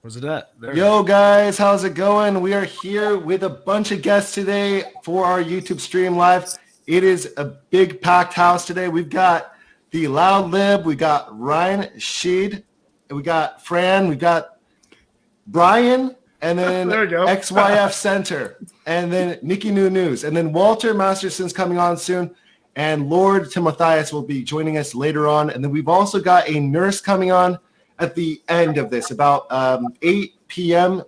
Was it at? Yo, guys, how's it going? We are here with a bunch of guests today for our YouTube stream live. It is a big packed house today. We've got the Loud Lib, we got Ryan, Shead, we got Fran, we got Brian, and then XYFCenter, and then NIKKINOO News, and then Walter Masterson's coming on soon, and Lord Timothais will be joining us later on, and then we've also got a nurse coming on at the end of this, about 8 p.m.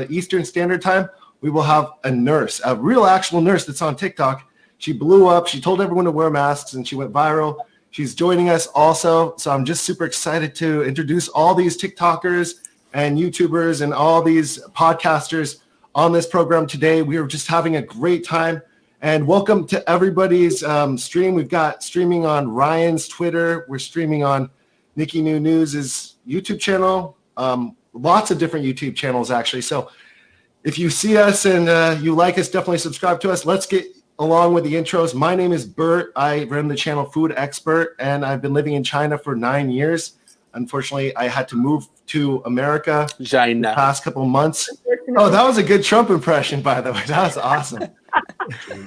Eastern Standard Time. We will have a nurse, a real actual nurse that's on TikTok. She blew up. She told everyone to wear masks, and she went viral. She's joining us also, so I'm just super excited to introduce all these TikTokers and YouTubers and all these podcasters on this program today. We are just having a great time, and welcome to everybody's stream. We've got streaming on Ryan's Twitter. We're streaming on NIKKINOO News' YouTube channel, lots of different YouTube channels actually. So if you see us and you like us, definitely subscribe to us. Let's get along with the intros. My name is Bert. I run the channel Food X Bert, and I've been living in China for 9 years. Unfortunately, I had to move to America China the past couple of months. Oh, that was a good Trump impression, by the way. That was awesome.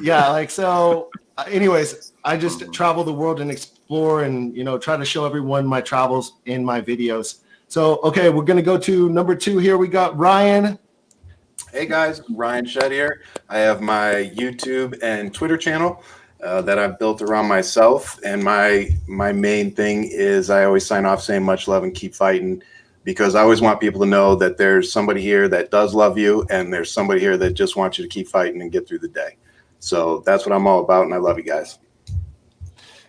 Yeah, like so. Anyways, I just travel the world and explore and, try to show everyone my travels in my videos. So, okay, we're going to go to number 2 here. We got Ryan. Hey, guys. Ryan Shead here. I have my YouTube and Twitter channel that I've built around myself. And my main thing is I always sign off saying much love and keep fighting, because I always want people to know that there's somebody here that does love you, and there's somebody here that just wants you to keep fighting and get through the day. So that's what I'm all about, and I love you guys.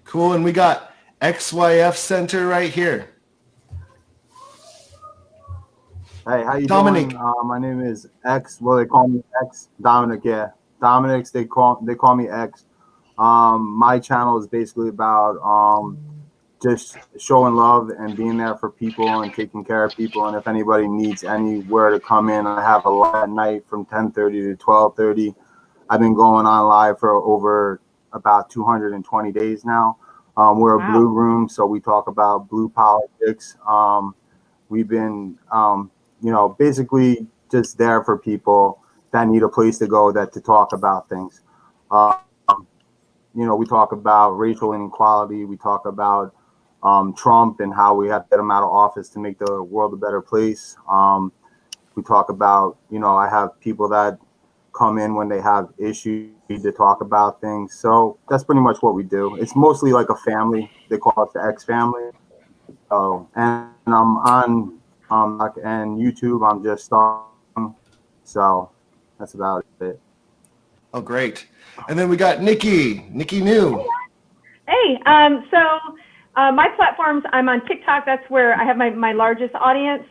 Cool, and we got XYFCenter right here. Hey, how you Domenick. doing? My name is X. Well, they call me X. Domenick, yeah. Domenick, they call me X. My channel is basically about just showing love and being there for people and taking care of people. And if anybody needs anywhere to come in, I have a live at night from 10:30 to 12:30. I've been going on live for over about 220 days now. We're a blue room, so we talk about blue politics. We've been, basically just there for people that need a place to go to talk about things. We talk about racial inequality. We talk about Trump and how we have to get him out of office to make the world a better place. We talk about, I have people that come in when they have issues to talk about things. So that's pretty much what we do. It's mostly like a family. They call it the X family. So, and I'm on and YouTube. I'm just starting. So that's about it. Oh, great. And then we got NIKKINOO. Hey, my platforms, I'm on TikTok. That's where I have my largest audience.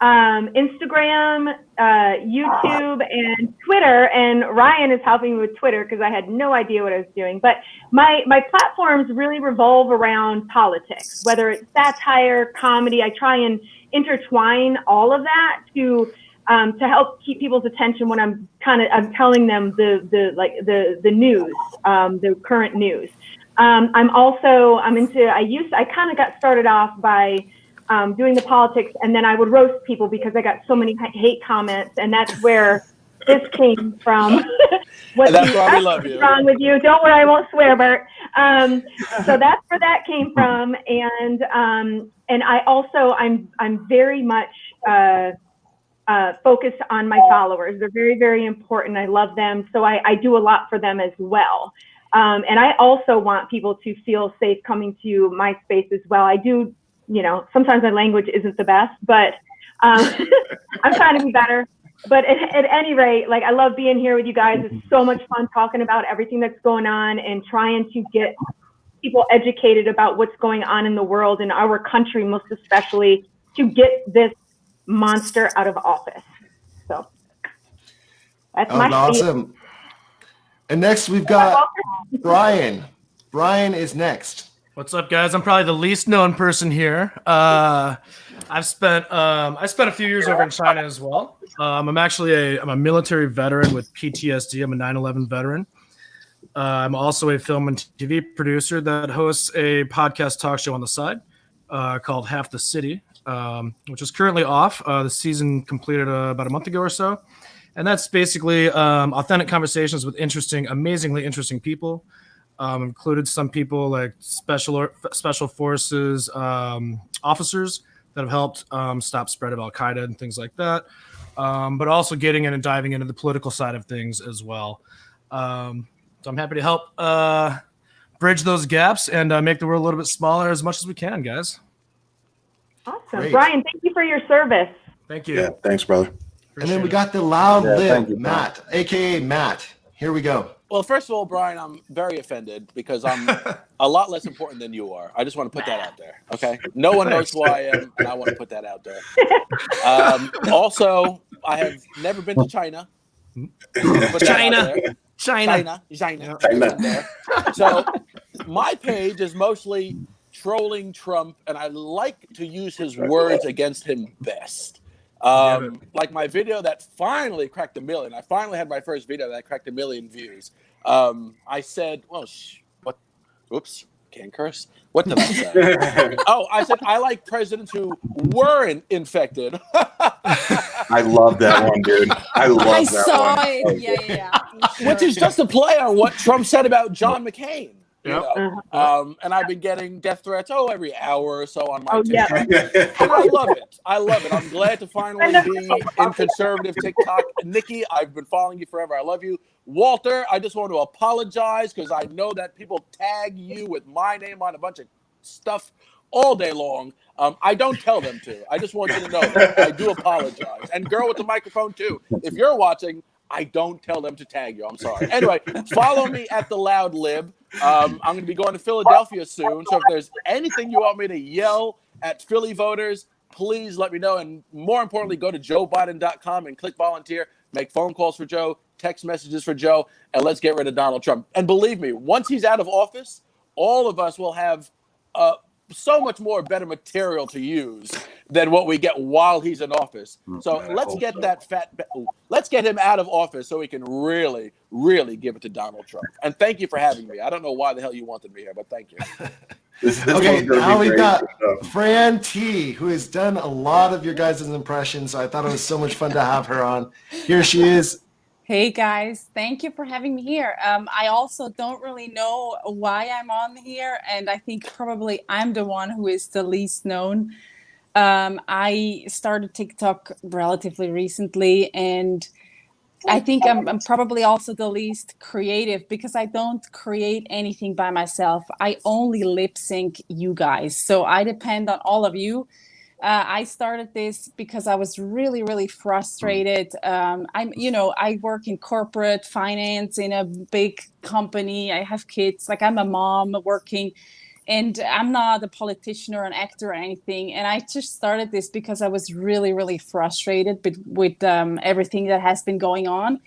Instagram, YouTube, and Twitter. And Ryan is helping me with Twitter because I had no idea what I was doing. But my platforms really revolve around politics, whether it's satire, comedy. I try and intertwine all of that to help keep people's attention when I'm telling them the news, the current news. I kind of got started off by doing the politics, and then I would roast people because I got so many hate comments, and that's where this came from. That's why we love you. What's wrong with you? Don't worry, I won't swear, Bert. So that's where that came from, and I'm very much focused on my followers. They're very, very important. I love them, so I do a lot for them as well. And I also want people to feel safe coming to my space as well. I do. Sometimes my language isn't the best, but I'm trying to be better. But at any rate, I love being here with you guys. It's so much fun talking about everything that's going on and trying to get people educated about what's going on in the world, in our country, most especially, to get this monster out of office. So that's my awesome. And next we've got Brian. Brian is next. What's up, guys? I'm probably the least known person here. I spent a few years over in China as well. I'm a military veteran with PTSD. I'm a 9/11 veteran. I'm also a film and TV producer that hosts a podcast talk show on the side called Half the City. which is currently off. The season completed about a month ago or so. And that's basically authentic conversations with amazingly interesting people. Included some people like special forces officers that have helped stop spread of Al-Qaeda and things like that. But also getting in and diving into the political side of things as well. So I'm happy to help bridge those gaps and make the world a little bit smaller as much as we can, guys. Awesome. Great. Brian, thank you for your service. Thank you. Yeah, thanks, brother. And then we got the Loud Yeah, thank Lib, you, Matt, aka Matt. Here we go. Well, first of all, Brian, I'm very offended because I'm a lot less important than you are. I just want to put that out there, okay? No one knows who I am, and I want to put that out there. Also, I have never been to China. China. China. So my page is mostly trolling Trump, and I like to use his words against him best. Like my video that finally cracked 1 million. I finally had my first video that cracked 1 million views. I said, well, what? Oops, can't curse. What did I say? Oh, I said, I like presidents who weren't infected. I love that one, dude. I saw one. it. Yeah. Which is just a play on what Trump said about John McCain. You Yep. know? And I've been getting death threats every hour or so on my TikTok. Yeah. And I love it. I'm glad to finally be in conservative TikTok. Nikki, I've been following you forever. I love you. Walter, I just want to apologize because I know that people tag you with my name on a bunch of stuff all day long. I don't tell them to. I just want you to know that. I do apologize. And girl with the microphone too. If you're watching, I don't tell them to tag you. I'm sorry. Anyway, follow me at the Loud Lib. I'm going to be going to Philadelphia soon. So if there's anything you want me to yell at Philly voters, please let me know. And more importantly, go to joebiden.com and click volunteer. Make phone calls for Joe, text messages for Joe, and let's get rid of Donald Trump. And believe me, once he's out of office, all of us will have so much more better material to use than what we get while he's in office. So let's get let's get him out of office so we can really, really give it to Donald Trump. And thank you for having me. I don't know why the hell you wanted me here, but thank you. This Okay, one's gonna now be we've great. got FranT, who has done a lot of your guys' impressions. So I thought it was so much fun to have her on. Here she is. Hey guys, thank you for having me here. I also don't really know why I'm on here, and I think probably I'm the one who is the least known. I started TikTok relatively recently, and I think I'm probably also the least creative because I don't create anything by myself. I only lip sync you guys, so I depend on all of you. I started this because I was really, really frustrated. I work in corporate finance in a big company. I have kids. Like I'm a mom working, and I'm not a politician or an actor or anything. And I just started this because I was really, really frustrated with everything that has been going on.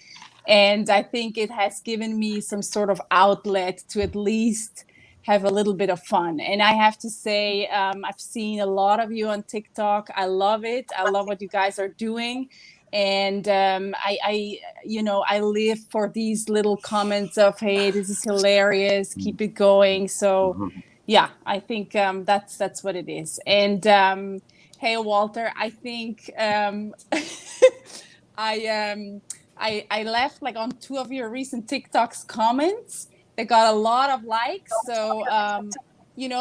And I think it has given me some sort of outlet to at least have a little bit of fun. And I have to say, I've seen a lot of you on TikTok. I love it. I love what you guys are doing. And I live for these little comments of, hey, this is hilarious. Keep it going. So yeah, I think that's what it is. And hey, Walter, I think I left like on 2 of your recent TikToks comments. They got a lot of likes. So,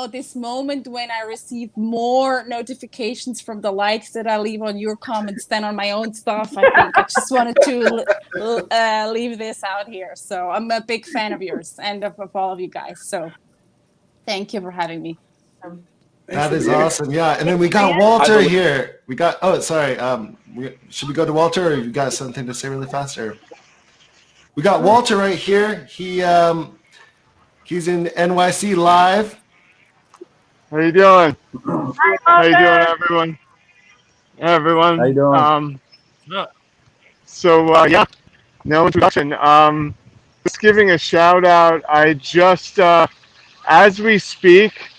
this moment when I receive more notifications from the likes that I leave on your comments than on my own stuff, I think I just wanted to leave this out here. So I'm a big fan of yours and of all of you guys. So thank you for having me. That is awesome. Yeah. And then we got Walter here. We got, sorry. Should we go to Walter, or you got something to say really fast? Or we got Walter right here. He's in NYC live. How you doing? Hi, How you doing, Walter. everyone? Everyone. How you doing? No introduction. Just giving a shout out. I just, as we speak,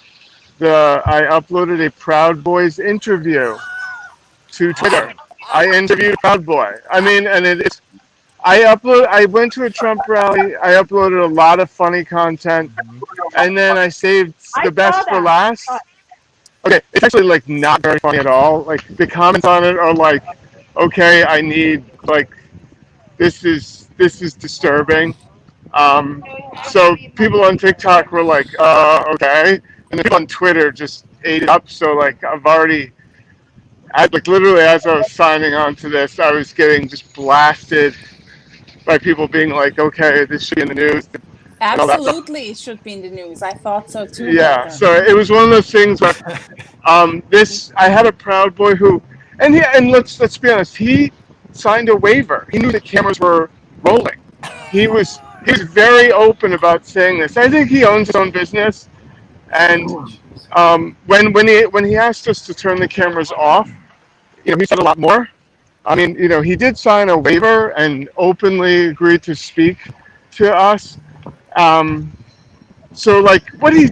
I uploaded a Proud Boys interview to Twitter. I interviewed Proud Boy. I mean, and it's. I went to a Trump rally. I uploaded a lot of funny content, and then I saved the best for last. okay, it's actually like not very funny at all. Like the comments on it are like, okay, I need like this is disturbing. So people on TikTok were like, okay, and the people on Twitter just ate it up. So like like literally as I was signing on to this, I was getting just blasted by people being like, okay, this should be in the news. And all that stuff. Absolutely, it should be in the news. I thought so too. Yeah, Walter. so it was one of those things where I had a Proud Boy who, and let's be honest, he signed a waiver. He knew the cameras were rolling. He was very open about saying this. I think he owns his own business, and when he asked us to turn the cameras off, he said a lot more. I mean, he did sign a waiver and openly agreed to speak to us. So like what he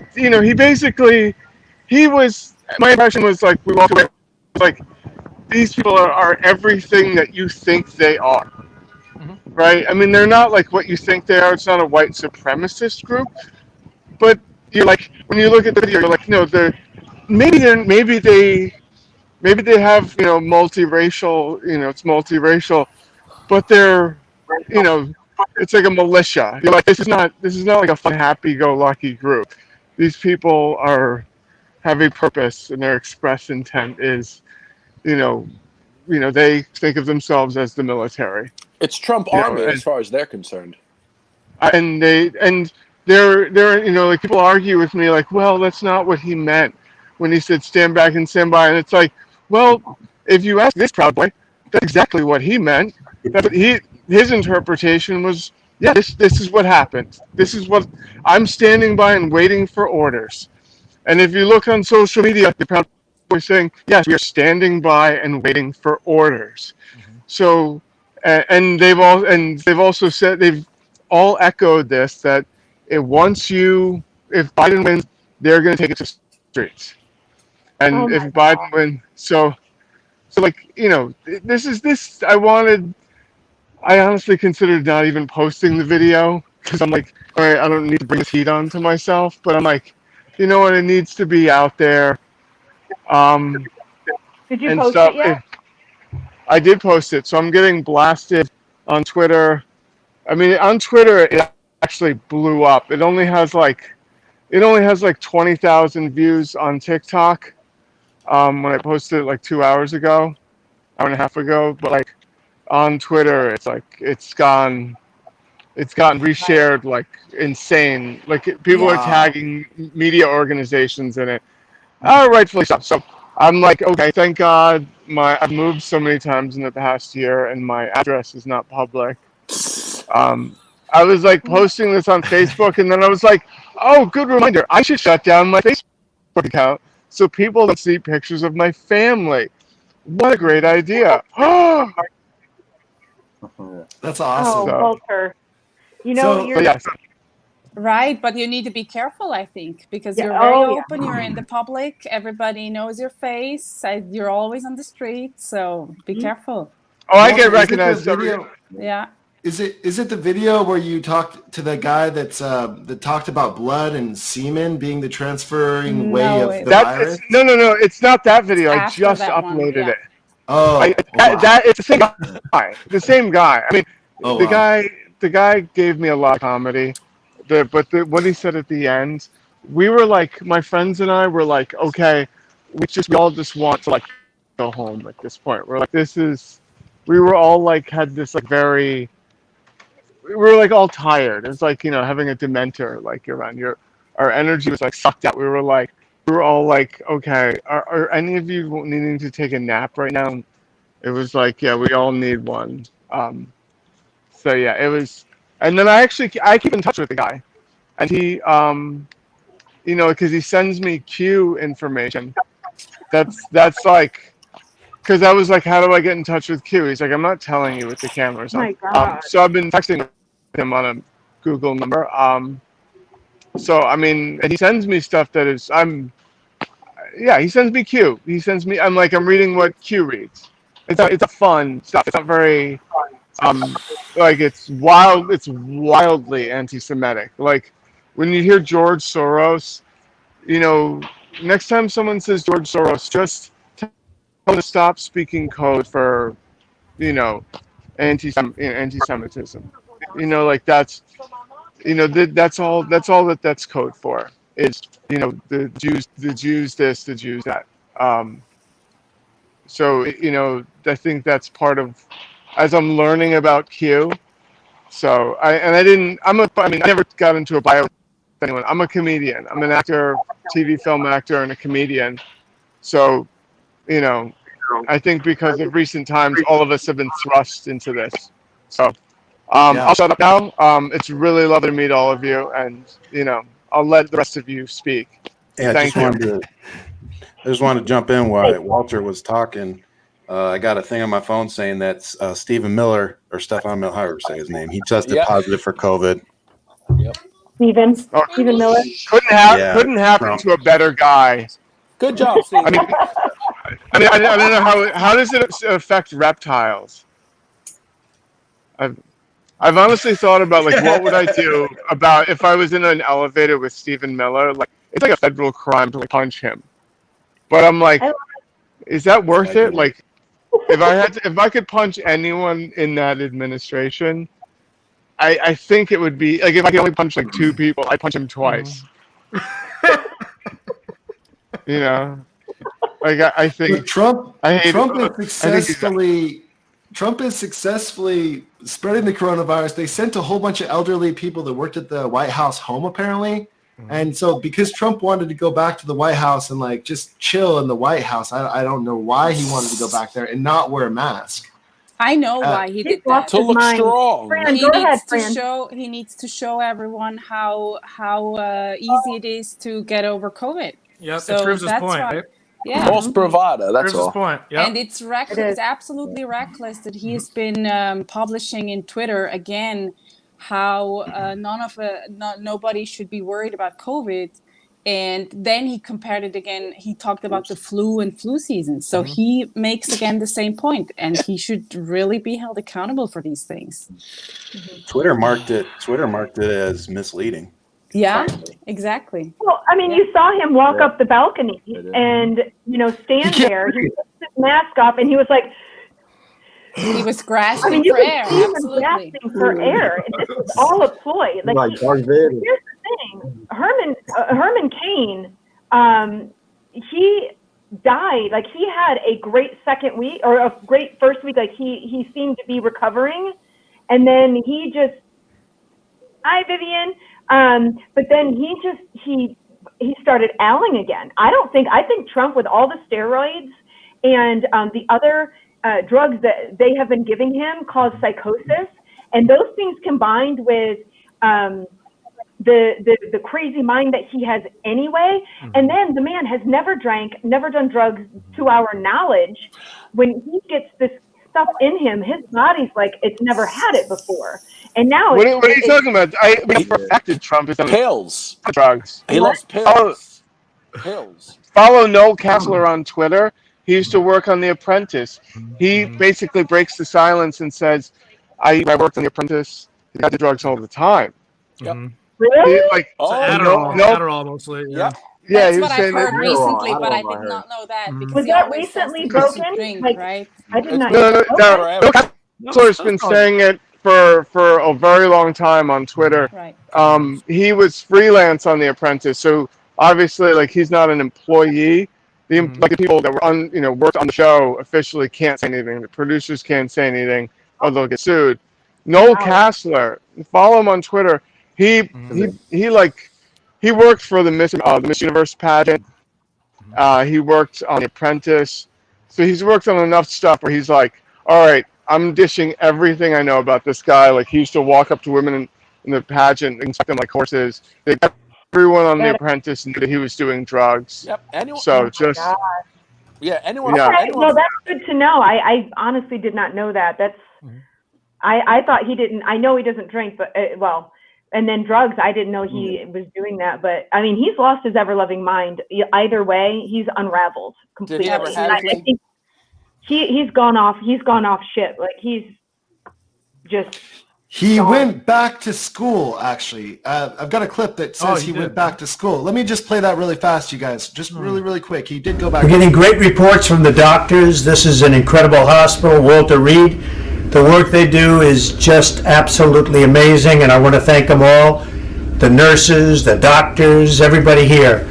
basically, my impression was like, we walked away, like, these people are everything that you think they are, right? I mean, they're not like what you think they are. It's not a white supremacist group, but you're like, when you look at the video, you're like, maybe they have, multiracial, it's multiracial, but they're, it's like a militia. You're like, this is not like a fun, happy-go-lucky group. These people have a purpose, and their express intent is, they think of themselves as the military. It's Trump Army as far as they're concerned. And they're like, people argue with me like, well, that's not what he meant when he said stand back and stand by. And it's like, well, if you ask this Proud Boy, that's exactly what he meant. His interpretation was, yeah, this is what happened. This is what I'm standing by and waiting for orders. And if you look on social media, the Proud Boy saying, yes, we are standing by and waiting for orders. Mm-hmm. So, and they've also said, they've all echoed this, that if Biden wins, they're going to take it to the streets. And if Biden wins, so like, I honestly considered not even posting the video because I'm like, all right, I don't need to bring this heat on to myself, but I'm like, you know what, it needs to be out there. Did you post it yet? I did post it, so I'm getting blasted on Twitter. I mean, on Twitter, it actually blew up. It only has like 20,000 views on TikTok. When I posted it like 2 hours ago, hour and a half ago, but like on Twitter, it's like it's gotten reshared like insane. Like people are tagging media organizations in it. Rightfully so. So I'm like, okay, thank God I've moved so many times in the past year, and my address is not public. I was like posting this on Facebook, and then I was like, oh, good reminder, I should shut down my Facebook account so people don't see pictures of my family. What a great idea. That's awesome. Oh, Walter. You're right, but you need to be careful, I think, because you're very open. You're in the public. Everybody knows your face. You're always on the street, so be careful. Oh, I get recognized. Yeah. Is it the video where you talked to the guy that talked about blood and semen being the transferring way of the virus? No, it's not that video. I just uploaded it. Oh, it's the same guy. The same guy. I mean, the guy gave me a lot of comedy. But what he said at the end, we were like, my friends and I were like, okay, we all just want to like go home at this point. We're like, we were all like, had this like we were like all tired. It's like, having a dementor like around our energy was like sucked out. We were all like, okay, are any of you needing to take a nap right now? It was like, yeah, we all need one. So yeah, it was. And then I keep in touch with the guy, and he, because he sends me Q information. That's like, because I was like, how do I get in touch with Q? He's like, I'm not telling you with the cameras. Oh my God. So I've been texting him on a Google number. So I mean, and he sends me stuff that is, he sends me Q. I'm reading what Q reads. It's a fun stuff. It's not very. Like it's wildly anti-Semitic. Like when you hear George Soros, next time someone says George Soros, just tell them to stop speaking code for, anti-Semitism. Like that's, that's all that's code for is, the Jews this, the Jews that. So, I think that's part of, as I'm learning about Q. So I never got into a bio with anyone. I'm a comedian. I'm an actor, TV film actor, and a comedian. So, I think because of recent times, all of us have been thrust into this. So, I'll shut up now. It's really lovely to meet all of you, and I'll let the rest of you speak. Yeah, Thank you. I just wanted to jump in while Walter was talking. I got a thing on my phone saying that Stephen Miller, or Stefan Miller, however you say his name, he tested positive for COVID. Yep. Stephen Miller. Couldn't happen to a better guy. Good job, Steve. I don't know how does it affect reptiles? I've honestly thought about what would I do about if I was in an elevator with Stephen Miller? Like it's like a federal crime to punch him. But I'm like, is that worth it? Like if I could punch anyone in that administration, I think it would be like if I could only punch like 2 people, I'd punch him twice. Like I think But Trump is successfully spreading the coronavirus. They sent a whole bunch of elderly people that worked at the White House home apparently. And so because Trump wanted to go back to the White House and just chill in the White House, I don't know why he wanted to go back there and not wear a mask. I know why he did that. To look strong. He needs to show everyone how easy it is to get over COVID. Yeah, so it proves his point. Right? Yeah. False bravado, that's all. His point. Yep. And it's reckless. It's absolutely reckless that he has been publishing in Twitter again how nobody should be worried about COVID. And then he compared it again. He talked about the flu and flu season. So he makes again the same point, and he should really be held accountable for these things. Twitter marked it as misleading. Yeah, exactly. Well, you saw him walk up the balcony and, stand there. He took his mask off and he was like, he was grasping for air. Absolutely. Grasping for air. And this was all a ploy. Here's the thing. Herman Cain, he died. He had a great second week or a great first week. He seemed to be recovering. And then he just, hi, Vivian. But then he started ailing again. I think Trump with all the steroids and the other drugs that they have been giving him cause psychosis. And those things combined with the crazy mind that he has anyway. And then the man has never done drugs to our knowledge. When he gets this stuff in him, his body's like it's never had it before. And now what are you talking about? I affected Trump is pills, drugs. He loves pills. Pills. Follow Noel Kessler on Twitter. He used to work on The Apprentice. He basically breaks the silence and says, "I worked on The Apprentice. He got the drugs all the time." Yep. Really? Adderall mostly. Yeah. That's what I've heard recently, but I did not know that. Because was that recently broken? Right? I did not know. Kessler's been saying it for a very long time on Twitter. Right. He was freelance on The Apprentice, so obviously, he's not an employee. The people that were worked on the show officially can't say anything. The producers can't say anything, or they'll get sued. Noel Kessler, follow him on Twitter. He worked for the Miss Universe pageant. He worked on The Apprentice, so he's worked on enough stuff where he's like, all right, I'm dishing everything I know about this guy. He used to walk up to women in the pageant and inspect them like horses. Everyone on The Apprentice knew that he was doing drugs. Yep. Anyone. Well, that's good to know. I honestly did not know that. That's. I thought he didn't. I know he doesn't drink, but and then drugs. I didn't know he was doing that. But he's lost his ever-loving mind. Either way, he's unraveled completely. Did he ever have I think he's gone off. He's gone off shit. He's just He went back to school, actually. I've got a clip that says he went back to school. Let me just play that really fast, you guys. Just really, really quick. He did go back. We're getting great reports from the doctors. This is an incredible hospital, Walter Reed. The work they do is just absolutely amazing, and I want to thank them all, the nurses, the doctors, everybody here.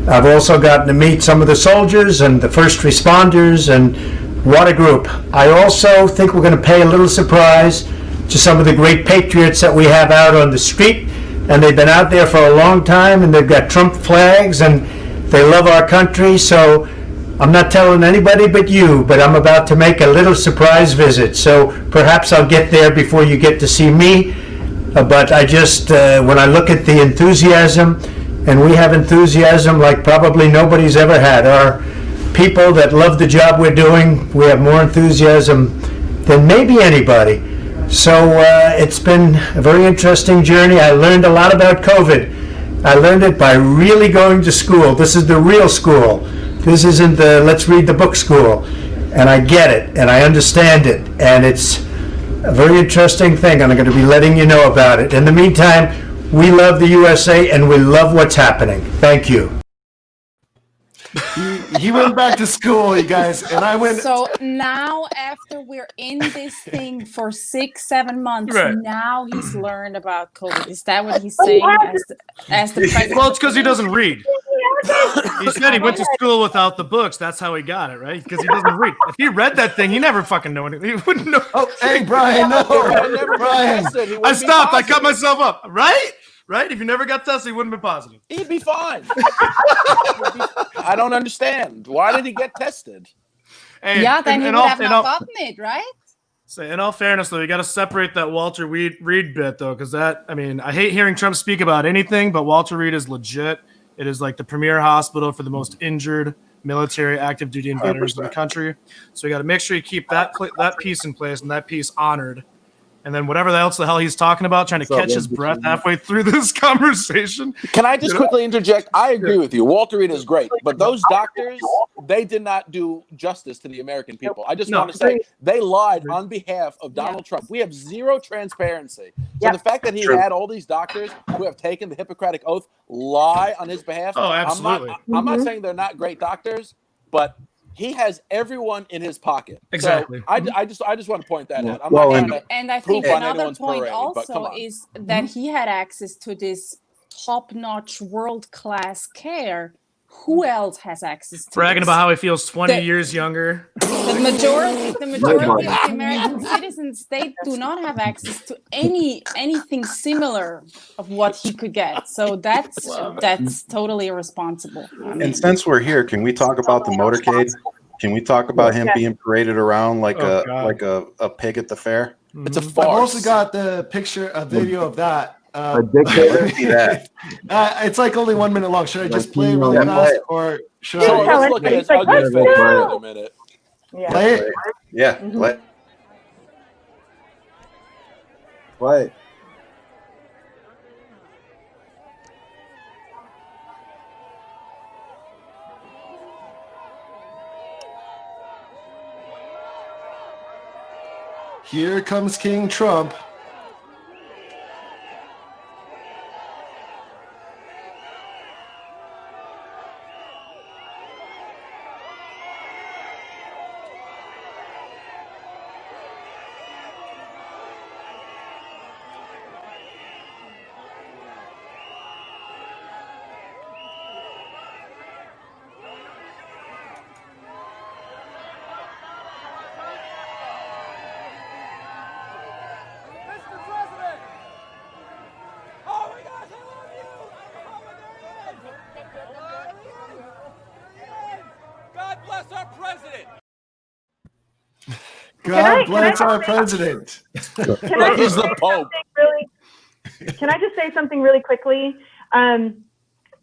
I've also gotten to meet some of the soldiers and the first responders, and what a group. I also think we're going to pay a little surprise to some of the great patriots that we have out on the street, and they've been out there for a long time, and they've got Trump flags, and they love our country. So I'm not telling anybody but you, but I'm about to make a little surprise visit. So perhaps I'll get there before you get to see me. But I just, when I look at the enthusiasm, and we have enthusiasm like probably nobody's ever had. Our people that love the job we're doing, we have more enthusiasm than maybe anybody. So it's been a very interesting journey. I learned a lot about COVID. I learned it by really going to school. This is the real school. This isn't the let's read the book school. And I get it, and I understand it. And it's a very interesting thing, and I'm going to be letting you know about it. In the meantime, we love the USA, and we love what's happening. Thank you. He went back to school, you guys, and I went. So now, after we're in this thing for 6-7 months, now he's learned about COVID. Is that what he's saying? As the president? Well, it's because he doesn't read. He said he went to school without the books. That's how he got it, right? Because he doesn't read. If he read that thing, he never fucking know anything. He wouldn't know. Oh, hey, Brian, no. Brian. I stopped. I cut myself up. Right? Right? If you never got tested, he wouldn't have been positive. He'd be fine. I don't understand. Why did he get tested? Hey, yeah, then he would have not gotten it, right? So in all fairness, though, you got to separate that Walter Reed bit, though, because that, I mean, I hate hearing Trump speak about anything, but Walter Reed is legit. It is like the premier hospital for the most injured military, active duty, and veterans in the country. So you got to make sure you keep that piece in place and that piece honored. And then whatever else the hell he's talking about, trying to catch his breath halfway through this conversation. Can I just quickly interject? I agree with you. Walter Reed is great, but those doctors, they did not do justice to the American people. I just want to say they lied on behalf of Donald Trump. We have zero transparency. So the fact that he had all these doctors who have taken the Hippocratic Oath lie on his behalf. Oh, absolutely. I'm not saying they're not great doctors, but he has everyone in his pocket. Exactly. So I just want to point that out. I'm Well, not and I think another point parade, also is that he had access to this top-notch, world-class care. Who else has access to bragging this? about how he feels 20 years younger? The majority of the American citizens, they do not have access to anything similar of what he could get. So that's totally irresponsible. I mean, And since we're here, can we talk about the motorcade? Can we talk about him being paraded around like a pig at the fair? It's a farce. I've also got the picture, a video of that. It's like only 1 minute long. Should I just play really fast, or should I? Let's look at his ugly face for another minute. Play it. Yeah, play. Play. Here comes King Trump. God bless our president. Can I He's the Pope. Can I just say something really quickly?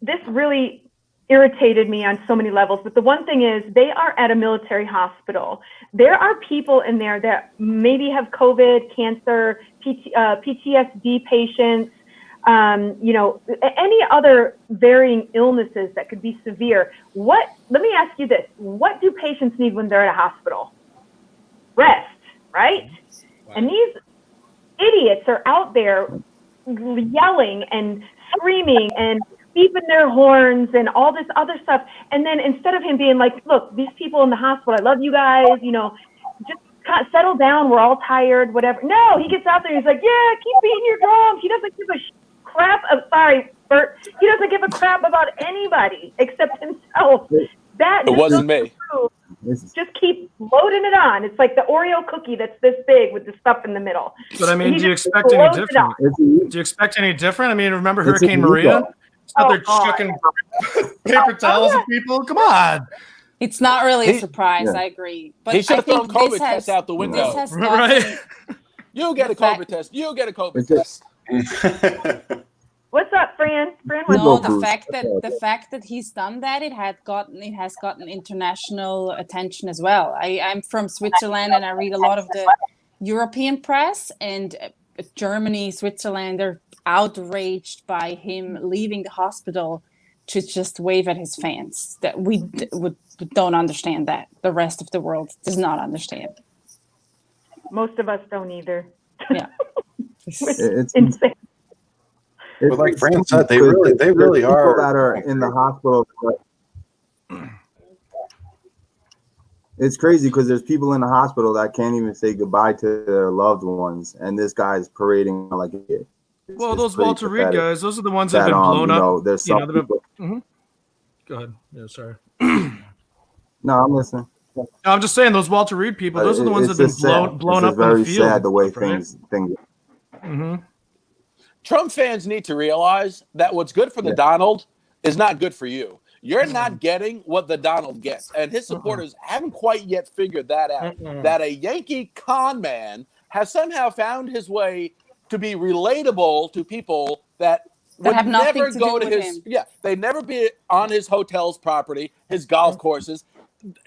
This really irritated me on so many levels, but the one thing is they are at a military hospital. There are people in there that maybe have COVID, cancer, PTSD patients, any other varying illnesses that could be severe. Let me ask you this. What do patients need when they're at a hospital? Rest, right? Wow. And idiots are out there yelling and screaming and beeping their horns and all this other stuff. And then instead of him being like, look, these people in the hospital, I love you guys, you know, just settle down. We're all tired, whatever. No, he gets out there and he's like, yeah, keep beating your drums. He doesn't give a crap. Sorry, Bert. He doesn't give a crap about anybody except himself. That It wasn't me. Just keep loading it on. It's like the Oreo cookie that's this big with the stuff in the middle. But I mean, He do you just expect any loads it different? on. Do you expect any different? I mean, remember Hurricane Maria? Oh, They're chucking paper towels at people. Come on. It's not really a surprise. I agree. But He should I have thrown think COVID tests out the window. This has Right. gotten, You get a COVID test. You get a COVID test. What's up, Fran? Fran, what's no, up? the fact that he's done that, it has gotten international attention as well. I'm from Switzerland and I read a lot of the European press, and Germany, Switzerland, they're outraged by him leaving the hospital to just wave at his fans. That we don't understand that. The rest of the world does not understand. Most of us don't either. Yeah. It's insane. But like FranT said, they really people are that are in the hospital. It's crazy because there's people in the hospital that can't even say goodbye to their loved ones, and this guy's parading like a kid. Well, those Walter Reed guys, those are the ones that have been blown up. There's some people. Go ahead. Yeah, sorry. No, I'm listening. No, I'm just saying those Walter Reed people, those are the ones that have been blown up in the very field. sad the way right? things. Trump fans need to realize that what's good for the Donald is not good for you. You're not getting what the Donald gets. And his supporters haven't quite yet figured that out. That a Yankee con man has somehow found his way to be relatable to people that would have nothing never to go do to with his him. they'd never be on his hotel's property, his golf courses.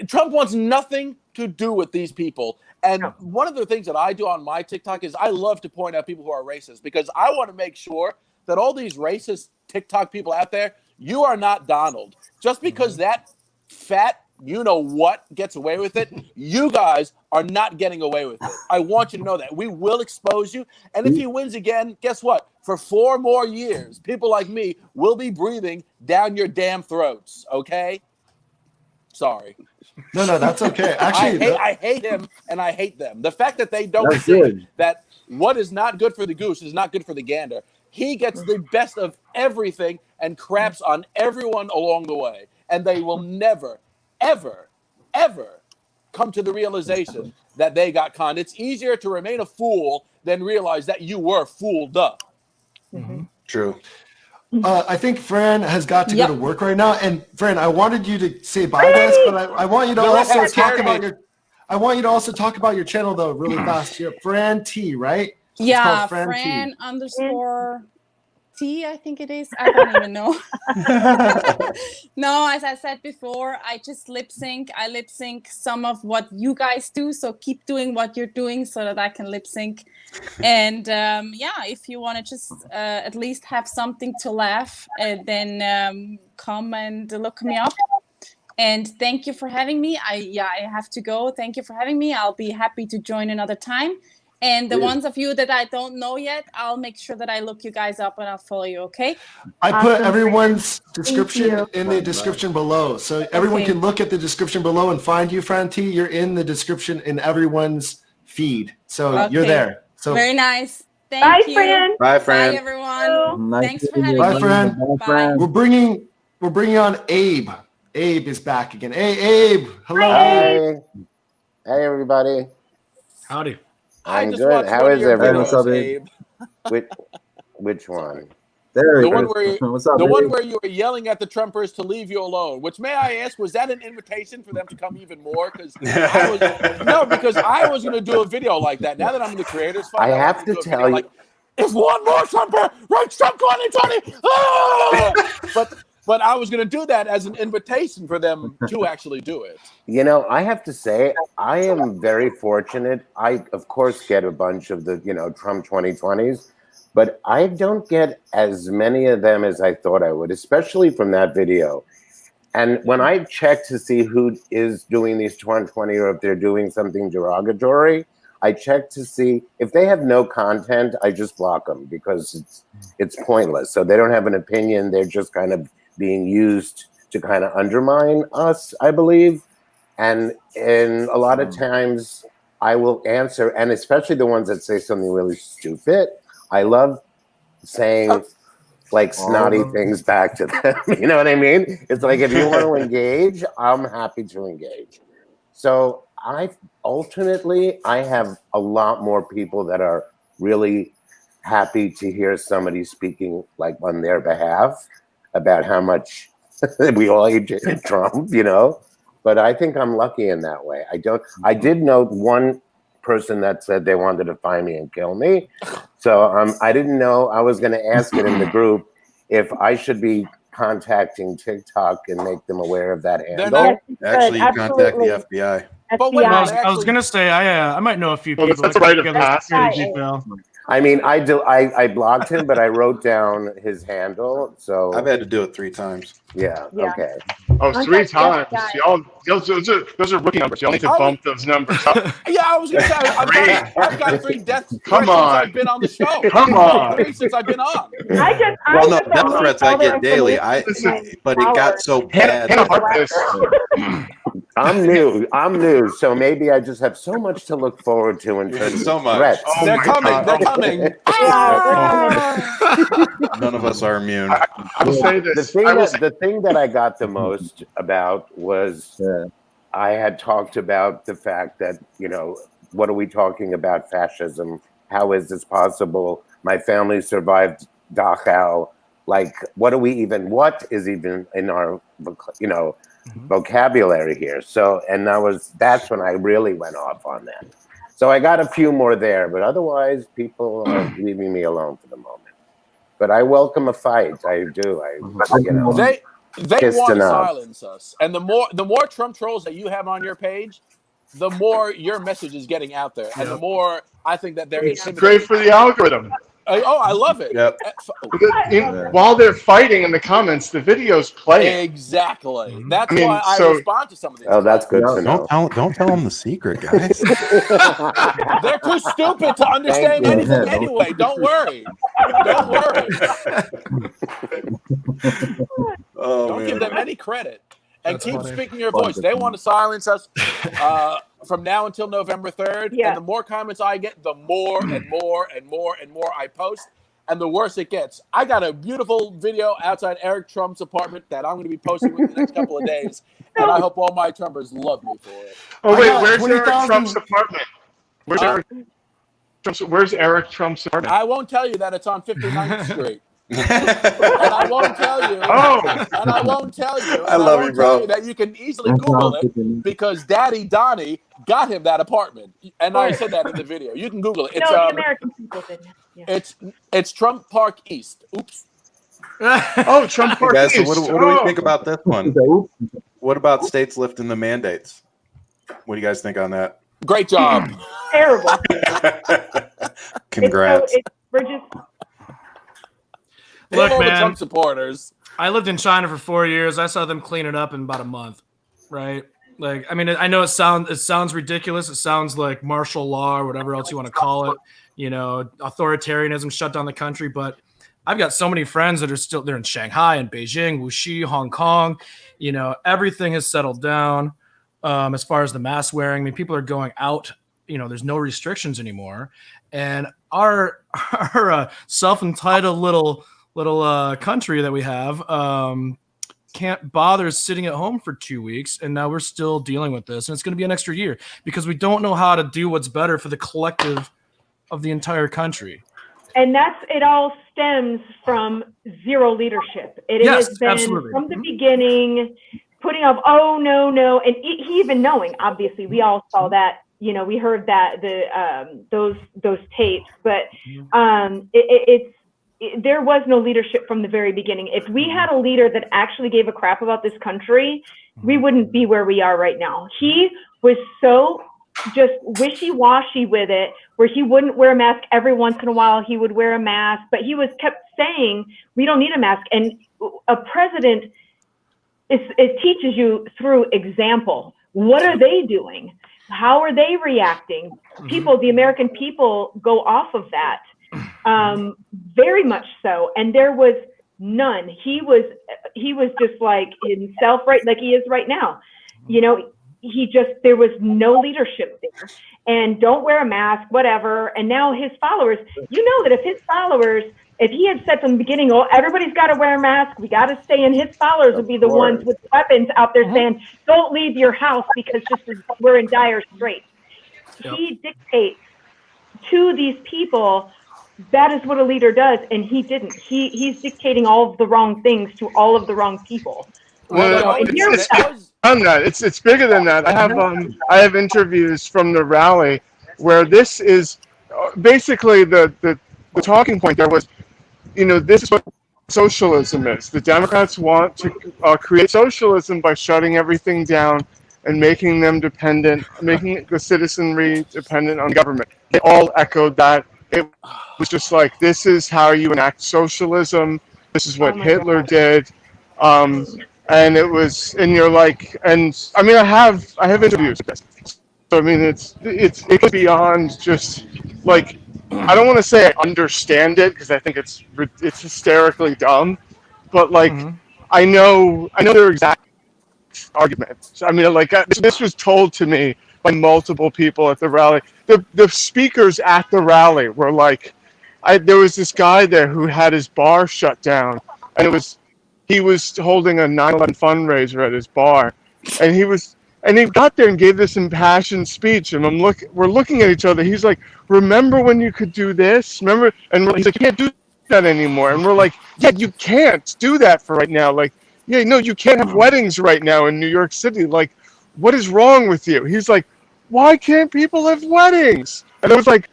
Trump wants nothing to do with these people. And one of the things that I do on my TikTok is I love to point out people who are racist, because I want to make sure that all these racist TikTok people out there, you are not Donald. Just because that fat you-know-what gets away with it, you guys are not getting away with it. I want you to know that. We will expose you. And if he wins again, guess what? For 4 more years, people like me will be breathing down your damn throats, okay? Sorry. No, that's okay. Actually, I hate him and I hate them. The fact that they don't That's see good. that what is not good for the goose is not good for the gander. He gets the best of everything and craps on everyone along the way. And they will never, ever, ever come to the realization that they got conned. It's easier to remain a fool than realize that you were fooled up. true. I think Fran has got to go to work right now. And Fran, I wanted you to say bye to us, but I want you to also talk about your. I want you to also talk about your channel though, really fast here. FranT, right? It's Yeah, called FranT. Fran_T, I think it is. I don't even know. No, as I said before, I just lip sync. I lip sync some of what you guys do. So keep doing what you're doing so that I can lip sync. And if you want to just at least have something to laugh, then come and look me up. And thank you for having me. I have to go. Thank you for having me. I'll be happy to join another time. And the ones of you that I don't know yet, I'll make sure that I look you guys up and I'll follow you, okay? I put everyone's description in the description below. So everyone can look at the description below and find you, FranT. You're in the description in everyone's feed. So you're there. So very nice. Thank you. Fran. Bye, Fran. Bye, everyone. Nice Thanks to for meet you. having Bye, me. Fran. Bye. We're bringing on Abe. Abe is back again. Hey, Abe. Hello, Abe. Hey. Hey, everybody. Howdy. I'm just good. watched How one of is your everyone? videos, Abe. Which one? There The he one is. where What's up, the Abe? one where you were yelling at the Trumpers to leave you alone. Which, may I ask, was that an invitation for them to come even more? Because I was going to do a video like that. Now that I'm in the creators fund, I have to tell you. like, if one more Trumper writes Trump 2020, but I was going to do that as an invitation for them to actually do it. You know, I have to say, I am very fortunate. I, of course, get a bunch of the, Trump 2020s, but I don't get as many of them as I thought I would, especially from that video. And when I check to see who is doing these 2020 or if they're doing something derogatory, I check to see if they have no content. I just block them because it's pointless. So they don't have an opinion. They're just kind of being used to kind of undermine us, I believe. And in a lot of times I will answer, and especially the ones that say something really stupid. I love saying like snotty things back to them. You know what I mean? It's like, if you want to engage, I'm happy to engage. So alternately, I have a lot more people that are really happy to hear somebody speaking like on their behalf about how much we all hate Trump, you know? But I think I'm lucky in that way. I did know one person that said they wanted to find me and kill me. So I didn't know. I was going to ask it in the group if I should be contacting TikTok and make them aware of that handle. Actually, you contact the FBI. But wait, I was gonna say I might know a few people. That's a rite of passage. I mean, I blocked him, but I wrote down his handle. So I've had to do it 3 times. Yeah. Okay. Oh, 3 times. Y'all, those are rookie numbers. Y'all need to bump those numbers up. Yeah, I was gonna say I've got 3 deaths. Come on. Since I've been on the show. Come on. 3 since I've been on. Well, no, death threats I get daily. But it got so bad. I'm new, so maybe I just have so much to look forward to in terms of threats. Oh, they're coming. None of us are immune. I will say this. The thing that I got the most about was I had talked about the fact that, you know, what are we talking about fascism? How is this possible? My family survived Dachau. Like, what is even in our, you know, vocabulary here? So, and that's when I really went off on that. So I got a few more there, but otherwise people are leaving me alone for the moment. But I welcome a fight. I do. You know, they want to silence us, and the more Trump trolls that you have on your page, the more your message is getting out there, and the more I think that they're great for the algorithm. I love it. Yep. While they're fighting in the comments, the video's playing. Exactly. That's why I respond to some of these. Oh, that's good to know. Don't tell them the secret, guys. They're too stupid to understand anything anyway. Don't worry. Don't give them any credit. And keep speaking your voice. They want to silence us from now until November 3rd. Yeah. And the more comments I get, the more and more and more and more I post. And the worse it gets. I got a beautiful video outside Eric Trump's apartment that I'm going to be posting within the next couple of days. And I hope all my Trumpers love me for it. Oh, wait, where's Eric Trump's apartment? Where's Eric Trump's apartment? I won't tell you that it's on 59th Street. And I won't tell you. I love you, bro. That you can easily Google it because Daddy Donnie got him that apartment, and I said that in the video. You can Google it. It's the American people didn't. Yeah. It's Trump Park East. Oops. Oh, Trump Park East. So what do we think about this one? What about states lifting the mandates? What do you guys think on that? Great job. Terrible. Congrats. We're just. Look, man, Trump supporters. I lived in China for 4 years. I saw them clean it up in about a month, right? Like, I mean, I know it sounds ridiculous. It sounds like martial law or whatever else you want to call it. You know, authoritarianism shut down the country. But I've got so many friends that are they're in Shanghai and Beijing, Wuxi, Hong Kong. You know, everything has settled down as far as the mask wearing. I mean, people are going out. You know, there's no restrictions anymore. And our self-entitled little country that we have can't bother sitting at home for 2 weeks, and now we're still dealing with this, and it's going to be an extra year because we don't know how to do what's better for the collective of the entire country. And it all stems from zero leadership. It has been absolutely. From the beginning putting off, oh no, and he even knowing, obviously we all saw that, you know, we heard that those tapes, but there was no leadership from the very beginning. If we had a leader that actually gave a crap about this country, we wouldn't be where we are right now. He was so just wishy-washy with it, where he wouldn't wear a mask. Every once in a while he would wear a mask, but he kept saying, we don't need a mask. And a president, it teaches you through example. What are they doing? How are they reacting? People, the American people go off of that, very much so. And there was none. He was just like himself, right, like he is right now. You know, there was no leadership there. And don't wear a mask, whatever. And now his followers, you know that if he had said from the beginning, oh, everybody's got to wear a mask, we got to stay in, his followers would be the ones with weapons out there saying, don't leave your house because we're in dire straits. Yep. He dictates to these people. That is what a leader does, and he didn't. He's dictating all of the wrong things to all of the wrong people. It's bigger than that. I have interviews from the rally where this is basically the talking point. There was, you know, this is what socialism is. The Democrats want to create socialism by shutting everything down and making them dependent, making the citizenry dependent on government. They all echoed that. It was just like, this is how you enact socialism. This is what Hitler did. And it was, and you're like, and I mean, I have interviews with this. So I mean, it goes beyond just like, I don't want to say I understand it because I think it's hysterically dumb, but like, I know their exact arguments. I mean, like this was told to me by multiple people at the rally. The speakers at the rally were like, there was this guy there who had his bar shut down, and he was holding a 9/11 fundraiser at his bar, and he got there and gave this impassioned speech, and we're looking at each other. He's like, remember when you could do this? Remember? And he's like, you can't do that anymore. And we're like, yeah, you can't do that for right now. Like, yeah, no, you can't have weddings right now in New York City. Like, what is wrong with you? He's like, why can't people have weddings? And I was like,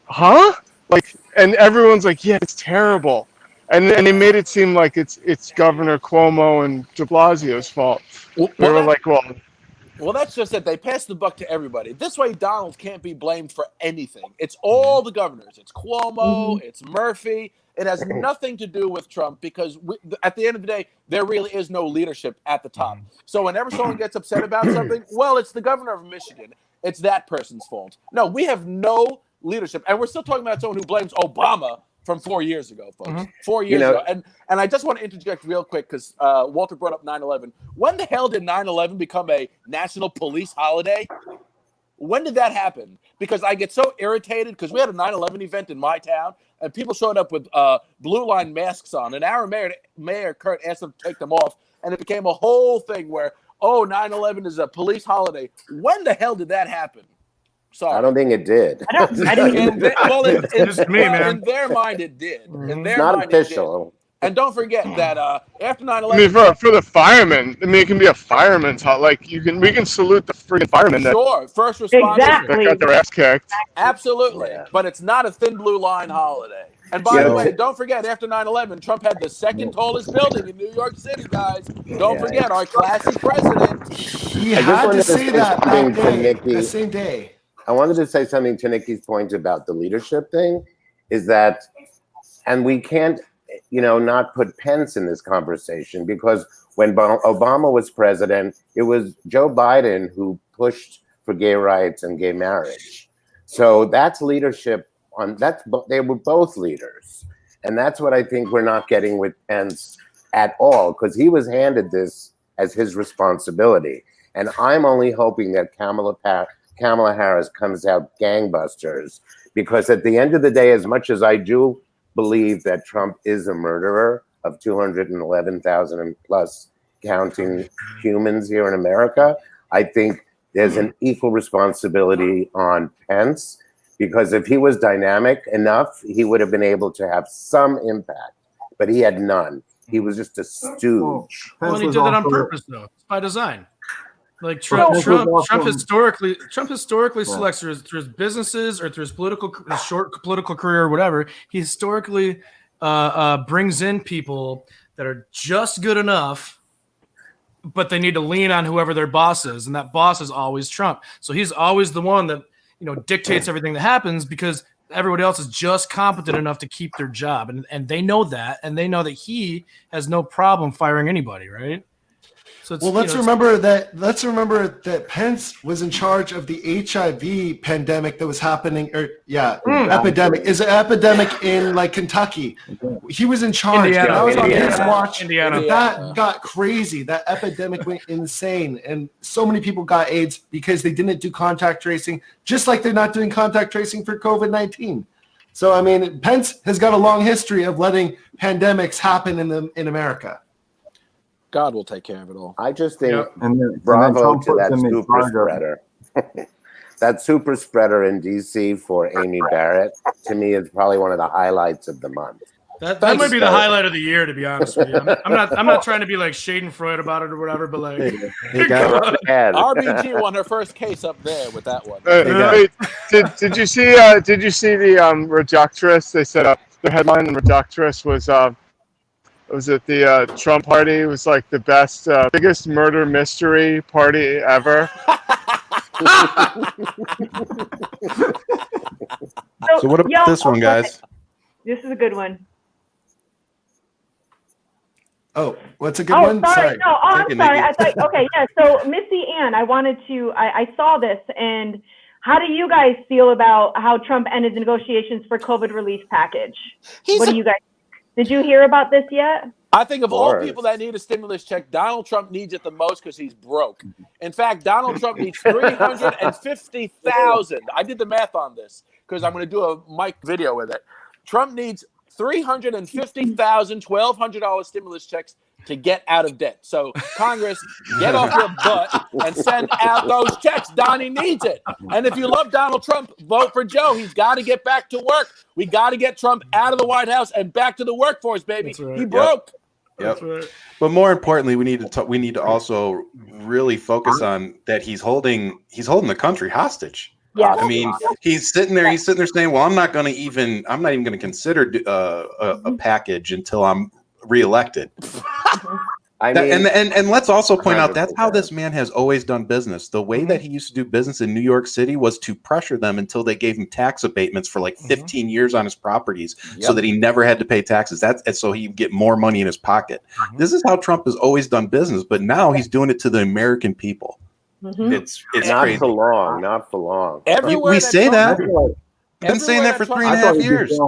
huh? Like, and everyone's like, yeah, it's terrible. And they made it seem like it's Governor Cuomo and de Blasio's fault. Well, that's just it. They passed the buck to everybody. This way, Donald can't be blamed for anything. It's all the governors. It's Cuomo. It's Murphy. It has nothing to do with Trump because at the end of the day, there really is no leadership at the top. So whenever someone gets upset about something, well, it's the governor of Michigan. It's that person's fault. No, we have no leadership. And we're still talking about someone who blames Obama from 4 years ago, folks. 4 years ago. And I just want to interject real quick because Walter brought up 9/11. When the hell did 9/11 become a national police holiday? When did that happen? Because I get so irritated because we had a 9/11 event in my town and people showed up with blue line masks on. And our mayor Kurt asked them to take them off. And it became a whole thing where, 9/11 is a police holiday. When the hell did that happen? Sorry. I don't think it did. In their mind, it did. In their not mind, official. And don't forget that after 9/11, I mean, for the firemen, I mean, it can be a fireman's hot. Like we can salute the freaking firemen sure, first responders that got their ass kicked. Absolutely, but it's not a thin blue line holiday. And by the way, don't forget, after 9/11, Trump had the second tallest building in New York City, guys. Don't forget our classy president. He had to say that the same day. I wanted to say something to Nikki's point about the leadership thing, is that, and we can't, not put Pence in this conversation because when Obama was president, it was Joe Biden who pushed for gay rights and gay marriage. So that's leadership they were both leaders. And that's what I think we're not getting with Pence at all, because he was handed this as his responsibility. And I'm only hoping that Kamala Harris comes out gangbusters, because at the end of the day, as much as I do believe that Trump is a murderer of 211,000 and plus counting humans here in America, I think there's an equal responsibility on Pence, because if he was dynamic enough, he would have been able to have some impact, but he had none. He was just a stooge. Well, and he did that on purpose, though. It's by design. Like Trump historically selects through his businesses or through his short political career or whatever. He historically brings in people that are just good enough, but they need to lean on whoever their boss is, and that boss is always Trump. So he's always the one that dictates everything that happens because everybody else is just competent enough to keep their job, and they know that, and they know that he has no problem firing anybody, right? So it's, Well, let's remember that Pence was in charge of the HIV pandemic that was happening, epidemic. Is an epidemic in like Kentucky. He was in charge. Indiana. That was on his Indiana. watch. Indiana. That got crazy. That epidemic went insane, and so many people got AIDS because they didn't do contact tracing, just like they're not doing contact tracing for COVID-19. So, I mean, Pence has got a long history of letting pandemics happen in America. God will take care of it all. I just think And bravo Trump to puts that him in super charge of- spreader. That super spreader in DC for Amy Barrett, to me, is probably one of the highlights of the month. That might be the highlight of the year, to be honest with you. I'm not trying to be like Schadenfreude about it or whatever, but like, RBG won her first case up there with that one. Wait, did you see the reductress? They said the headline in reductress was it the Trump party was like the best, biggest murder mystery party ever. So what about this one, guys? This is a good one. Oh, what's a good one? Sorry. No, I'm Thank you, sorry. Nikki. I thought, okay, yeah. So Missy Ann, I saw this, and how do you guys feel about how Trump ended the negotiations for COVID relief package? What do you guys? Did you hear about this yet? I think of all people that need a stimulus check, Donald Trump needs it the most because he's broke. In fact, Donald Trump needs 350,000. I did the math on this because I'm going to do a mic video with it. Trump needs 350,000 $1,200 stimulus checks to get out of debt. So Congress, get off your butt and send out those checks. Donnie needs it. And if you love Donald Trump, vote for Joe. He's got to get back to work. We got to get Trump out of the White House and back to the workforce, baby. Right. He broke. Yep. Right. But more importantly, we need to also really focus on that he's holding the country hostage. Yeah. I mean, he's sitting there saying, well, I'm not even going to consider a package until I'm reelected. I mean, and let's also point out that's how this man has always done business. The way that he used to do business in New York City was to pressure them until they gave him tax abatements for like 15 years on his properties, so that he never had to pay taxes. And so he'd get more money in his pocket. This is how Trump has always done business, but now he's doing it to the American people. It's not crazy. for long. Not for long. Everywhere we say that. Trump- I've been saying that for Trump- 3.5 years.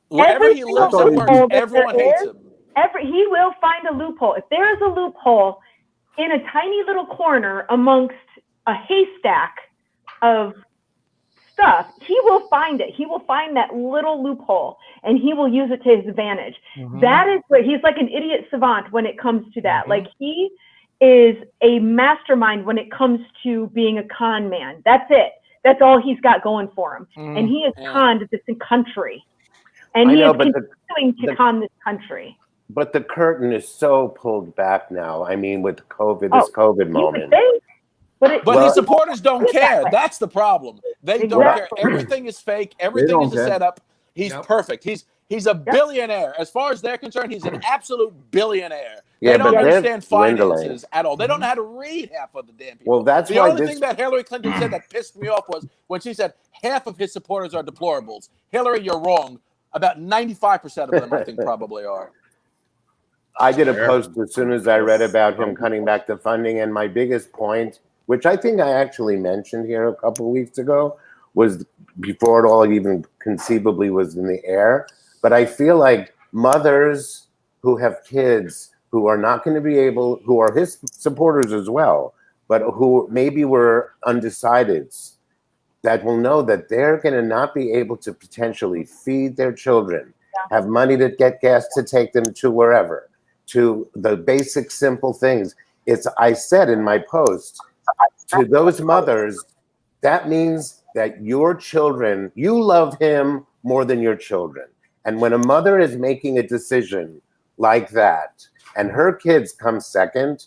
Wherever he lives and works, everyone hates him. He will find a loophole. If there is a loophole in a tiny little corner amongst a haystack of stuff, he will find it. He will find that little loophole and he will use it to his advantage. That is where he's like an idiot savant when it comes to that. Like he is a mastermind when it comes to being a con man. That's it. That's all he's got going for him. And he has conned this country. And he is continuing to con this country. But the curtain is so pulled back now. I mean, with COVID, this COVID moment. But his supporters don't care. That's the problem. They don't care. Everything is fake. Everything is a setup. He's perfect. He's a billionaire. As far as they're concerned, he's an absolute billionaire. They don't understand finances at all. They don't know how to read half of the damn people. Well, that's the only thing that Hillary Clinton said that pissed me off was when she said half of his supporters are deplorables. Hillary, you're wrong. About 95% of them, I think, probably are. I did a post as soon as I read about him cutting back the funding, and my biggest point, which I think I actually mentioned here a couple of weeks ago, was before it all even conceivably was in the air. But I feel like mothers who have kids who are not going to be able, who are his supporters as well, but who maybe were undecideds, that will know that they're going to not be able to potentially feed their children, have money to get gas to take them to wherever, to the basic simple things. I said in my post, to those mothers, that means that your children, you love him more than your children. And when a mother is making a decision like that, and her kids come second,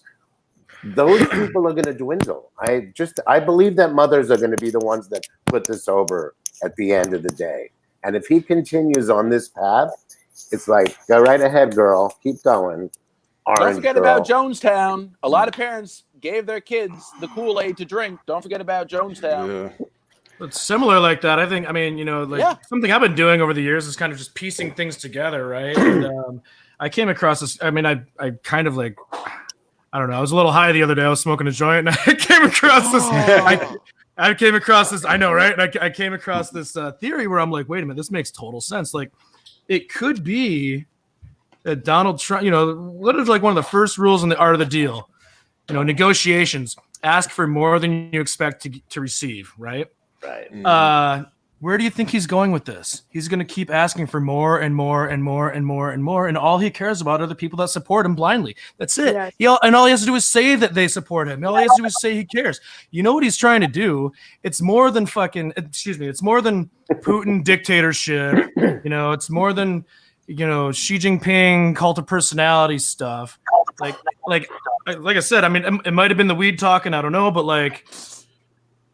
those people are going to dwindle. I believe that mothers are going to be the ones that put this over at the end of the day. And if he continues on this path, it's like, go right ahead, girl. Keep going. Don't forget about Jonestown. A lot of parents gave their kids the Kool-Aid to drink. Don't forget about Jonestown. It's similar like that. I think, something I've been doing over the years is kind of just piecing things together, right? And I came across this. I mean, I kind of like, I don't know. I was a little high the other day. I was smoking a joint, and I came across this. I came across this. I know, right? And I came across this theory where I'm like, wait a minute, this makes total sense. Like, it could be that Donald Trump. You know, what is like one of the first rules in the art of the deal? You know, negotiations. Ask for more than you expect to receive. Right. Right. Where do you think he's going with this? He's going to keep asking for more and more and more and more and more, and all he cares about are the people that support him blindly. That's it. Yes. And all he has to do is say that they support him. All he has to do is say he cares. You know what he's trying to do? It's more than it's more than Putin dictatorship. You know, it's more than, you know, Xi Jinping cult of personality stuff. Like I said, I mean, it might have been the weed talking. I don't know, but like,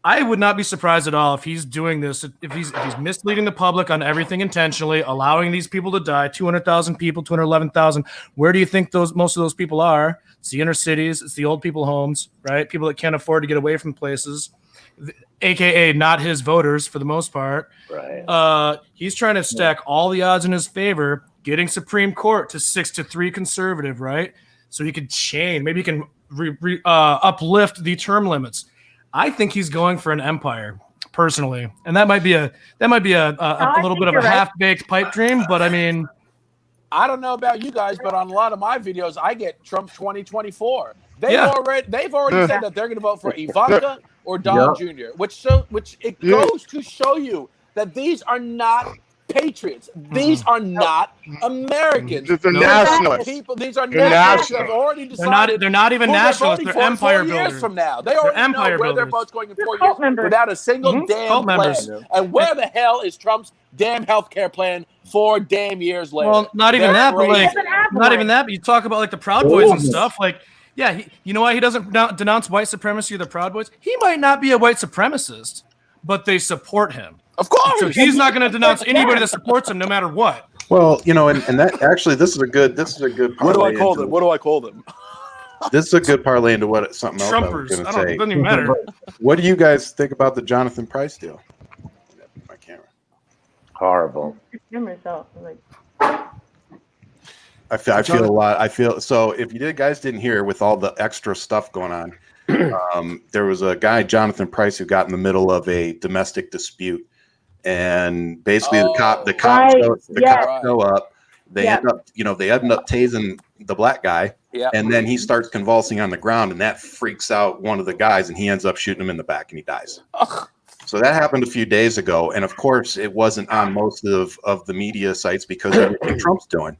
I would not be surprised at all if he's doing this, if he's misleading the public on everything intentionally, allowing these people to die, 200,000 people, 211,000. Where do you think most of those people are? It's the inner cities. It's the old people homes, right? People that can't afford to get away from places, AKA not his voters for the most part. Right. He's trying to stack all the odds in his favor, getting Supreme Court to 6-3 conservative, right? So he could change. Maybe he can uplift the term limits. I think he's going for an empire, personally, and that might be a little bit of a half-baked pipe dream. But I mean, I don't know about you guys, but on a lot of my videos, I get Trump 2024. They've already said that they're going to vote for Ivanka or Donald Jr., which goes to show you that these are not patriots. These are not Americans. They're nationalists. These are nationalists that have already decided. They're not even nationalists. They're empire builders. 4 years from now, they already know where their vote's going in 4 years without a single damn plan. And where the hell is Trump's damn health care plan 4 damn years later? Well, not even that, but like, not even that. But you talk about like the Proud Boys and stuff. Like, yeah, you know why he doesn't denounce white supremacy or the Proud Boys? He might not be a white supremacist, but they support him. Of course. So he's not going to denounce anybody that supports him, no matter what. Well, you know, and that actually, this is a good. What do I call them? What do I call them? This is a good parlay into something else Trumpers. I was going to It say. doesn't even matter. What do you guys think about the Jonathan Price deal? My camera. Horrible. I feel a lot. So. If you guys didn't hear, with all the extra stuff going on, there was a guy, Jonathan Price, who got in the middle of a domestic dispute, and basically the cops show up. They end up tasing the black guy, and then he starts convulsing on the ground, and that freaks out one of the guys, and he ends up shooting him in the back, and he dies. So that happened a few days ago, and of course, it wasn't on most of the media sites because of everything Trump's doing.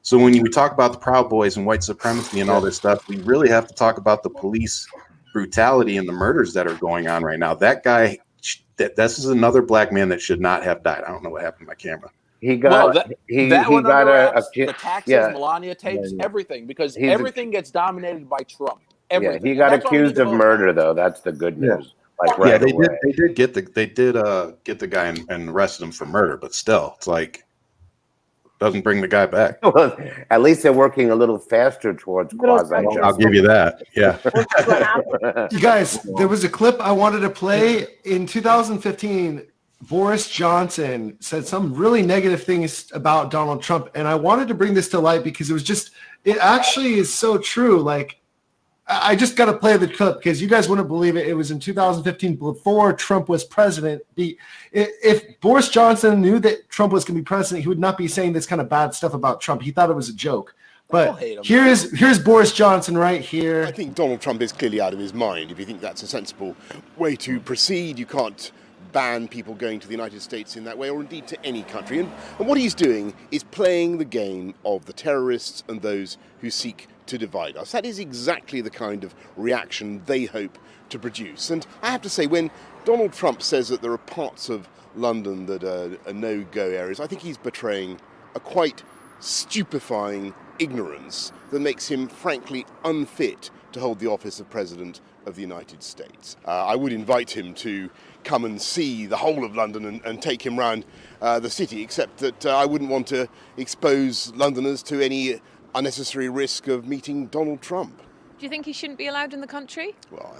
So when we talk about the Proud Boys and white supremacy and all this stuff, we really have to talk about the police brutality and the murders that are going on right now. That guy, this is another black man that should not have died. I don't know what happened to my camera. The taxes, Melania tapes, everything, because everything gets dominated by Trump. Everything. Yeah, he got accused of murder, though. That's the good news. Like they did get the guy and arrested him for murder, but still, it's like, doesn't bring the guy back. Well, at least they're working a little faster towards quasi-justice. I'll give you that. Yeah. You guys, there was a clip I wanted to play in 2015. Boris Johnson said some really negative things about Donald Trump, and I wanted to bring this to light because it actually is so true. Like, I just got to play the clip because you guys wouldn't believe it. It was in 2015 before Trump was president. If Boris Johnson knew that Trump was going to be president, he would not be saying this kind of bad stuff about Trump. He thought it was a joke. But here's Boris Johnson right here. I think Donald Trump is clearly out of his mind. If you think that's a sensible way to proceed, you can't ban people going to the United States in that way, or indeed to any country. And what he's doing is playing the game of the terrorists and those who seek to divide us. That is exactly the kind of reaction they hope to produce. And I have to say, when Donald Trump says that there are parts of London that are no-go areas, I think he's betraying a quite stupefying ignorance that makes him frankly unfit to hold the office of President of the United States. I would invite him to come and see the whole of London and take him round the city, except that I wouldn't want to expose Londoners to any unnecessary risk of meeting Donald Trump. Do you think he shouldn't be allowed in the country? Well,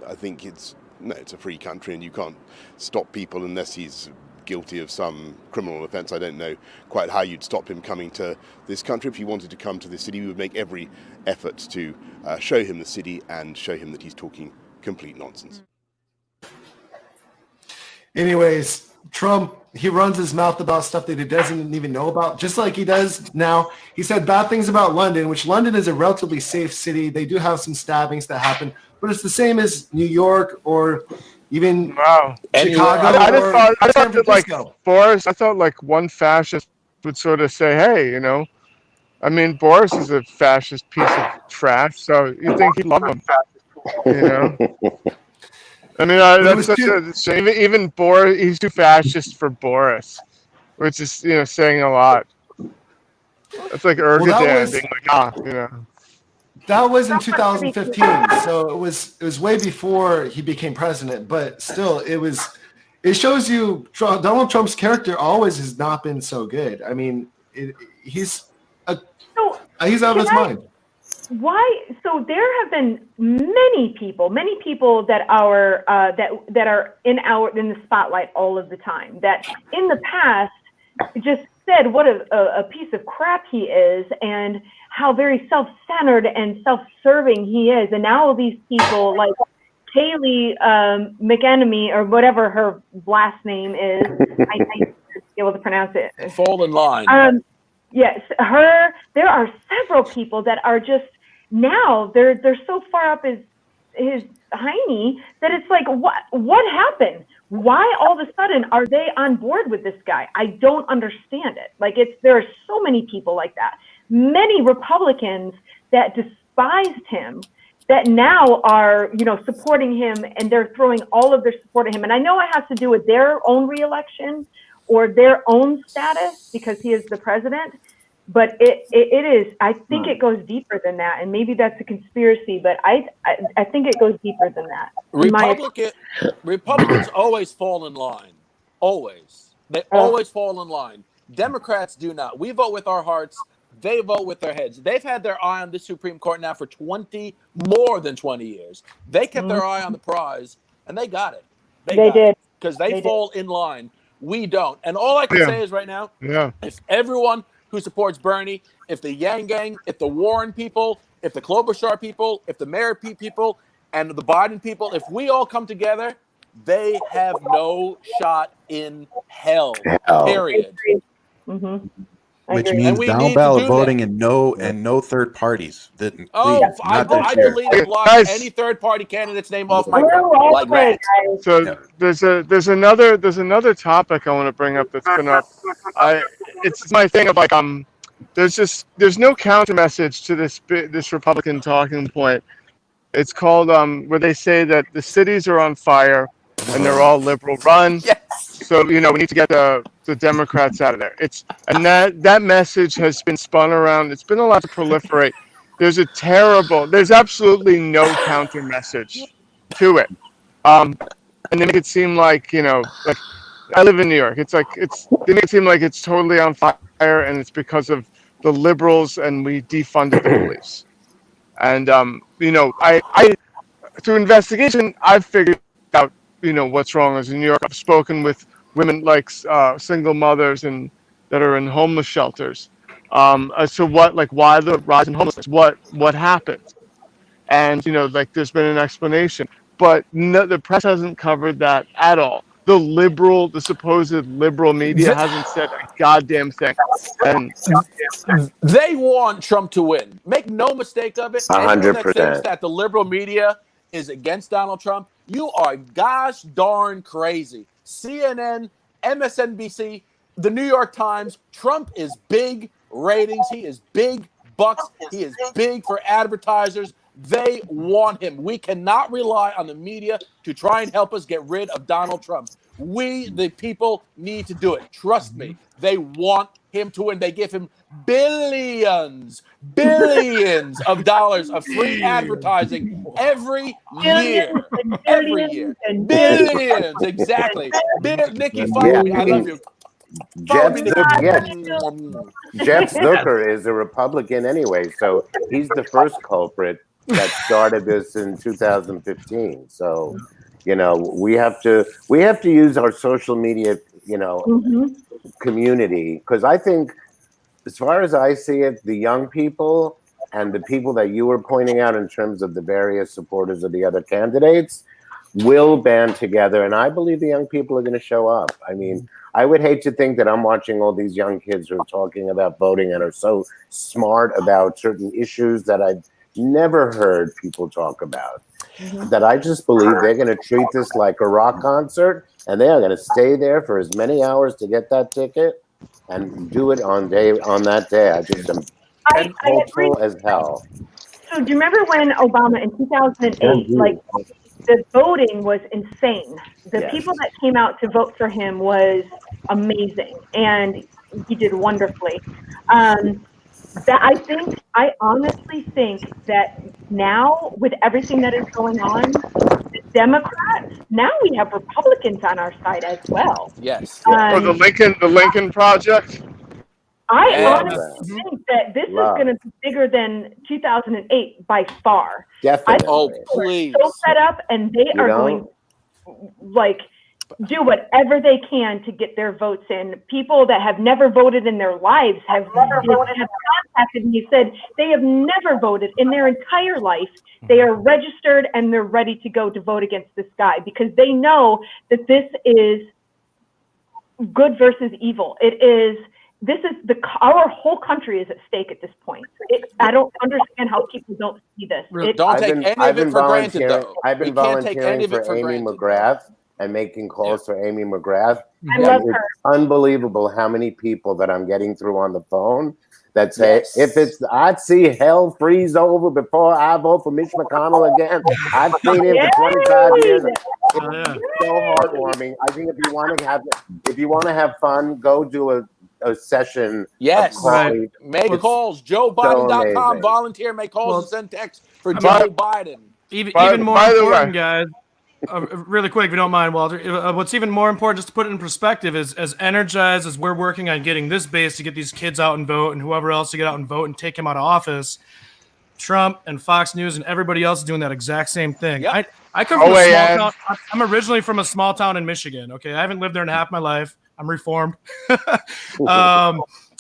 I think it's a free country and you can't stop people unless he's guilty of some criminal offence. I don't know quite how you'd stop him coming to this country. If he wanted to come to this city, we would make every effort to show him the city and show him that he's talking complete nonsense. Anyways, Trump, he runs his mouth about stuff that he doesn't even know about, just like he does now. He said bad things about London, which London is a relatively safe city. They do have some stabbings that happen, but it's the same as New York or even Chicago. I thought that, like, Boris, I thought like one fascist would sort of say, hey, you know, I mean, Boris is a fascist piece of trash, so you think he'd love him, you know? I mean, that's such a shame. Even Boris, he's too fascist for Boris, which is, you know, saying a lot. It's like Erdogan being like, you know. That was in 2015, so it was way before he became president. But still, it shows you Donald Trump's character always has not been so good. I mean, he's out of his mind. Why? So there have been many people that are that are in the spotlight all of the time. That in the past just said what a piece of crap he is, and how very self-centered and self-serving he is. And now all these people like Kayleigh McEnemy, or whatever her last name is, I be able to pronounce it. Fall in line. Yes, her. There are several people that are just now they're so far up his hiney that it's like, what happened? Why all of a sudden are they on board with this guy? I don't understand it. Like there are so many people like that. Many Republicans that despised him that now are, you know, supporting him, and they're throwing all of their support at him. And I know it has to do with their own reelection or their own status because he is the president. But it is, I think it goes deeper than that. And maybe that's a conspiracy, but I think it goes deeper than that. Republicans always fall in line. Always. They always fall in line. Democrats do not. We vote with our hearts. They vote with their heads. They've had their eye on the Supreme Court now for more than 20 years. They kept their eye on the prize, and they got it. They did. Because they fall in line. We don't. And all I can say is right now, if everyone who supports Bernie, if the Yang Gang, if the Warren people, if the Klobuchar people, if the Mayor Pete people, and the Biden people, if we all come together, they have no shot in hell. Period. Mm-hmm. Which means down ballot voting and no third parties. I deleted any third party candidate's name off my phone like that. So there's another topic I want to bring up that's been up. It's my thing of like there's no counter message to this Republican talking point. It's called where they say that the cities are on fire and they're all liberal run. Yes. So, you know, we need to get the Democrats out of there. That message has been spun around. It's been allowed to proliferate. There's absolutely no counter message to it. And they make it seem like, you know, like I live in New York. They make it seem like it's totally on fire and it's because of the liberals and we defunded the police. And, you know, I through investigation, I've figured out, you know, what's wrong is in New York. I've spoken with women like single mothers and that are in homeless shelters. As to why the rise in homelessness, what happened, and you know, like there's been an explanation, but the press hasn't covered that at all. The supposed liberal media hasn't said a goddamn thing. And they want Trump to win. Make no mistake of it. 100%. That thinks that the liberal media is against Donald Trump, you are gosh darn crazy. CNN, MSNBC, the New York Times, Trump is big ratings. He is big bucks. He is big for advertisers. They want him. We cannot rely on the media to try and help us get rid of Donald Trump. We, the people, need to do it. Trust me. They want him to win. They give him billions of dollars of free advertising every year. Every year. Billions, exactly. Nikki, follow me. I love you. Jeff Zucker is a Republican anyway, so he's the first culprit that started this in 2015. So, you know, we have to use our social media community. Because I think, as far as I see it, the young people and the people that you were pointing out in terms of the various supporters of the other candidates will band together. And I believe the young people are going to show up. I mean, I would hate to think that I'm watching all these young kids who are talking about voting and are so smart about certain issues that I've never heard people talk about. That I just believe they're going to treat this like a rock concert, and they are going to stay there for as many hours to get that ticket and do it on that day. I just am hopeful as hell. So do you remember when Obama in 2008, like the voting was insane. The people that came out to vote for him was amazing, and he did wonderfully. I honestly think that now with everything that is going on, the Democrats, now we have Republicans on our side as well. Yes. Or the Lincoln Project. I honestly think that this is going to be bigger than 2008 by far. Definitely. Oh, please. So set up, and they are going like do whatever they can to get their votes in. People that have never voted in their lives have contacted me, said they have never voted in their entire life. They are registered and they're ready to go to vote against this guy because they know that this is good versus evil. Our whole country is at stake at this point. I don't understand how people don't see this. Don't take any of it for granted, though. I've been volunteering for Amy McGrath and making calls for Amy McGrath. I love her. It's unbelievable how many people that I'm getting through on the phone that say, I'd see hell freeze over before I vote for Mitch McConnell again. I've seen him for 25 years. It's so heartwarming. I think if you want to have fun, go do a session. Yes. Right. Make calls. JoeBiden.com. Volunteer. Make calls and send text for Joe Biden. Even more important, guys. Really quick, if you don't mind, Walter. What's even more important, just to put it in perspective, is as energized as we're working on getting this base to get these kids out and vote, and whoever else to get out and vote and take him out of office, Trump and Fox News and everybody else is doing that exact same thing. Yep. I come from a small town. I'm originally from a small town in Michigan. Okay, I haven't lived there in half my life. I'm reformed. I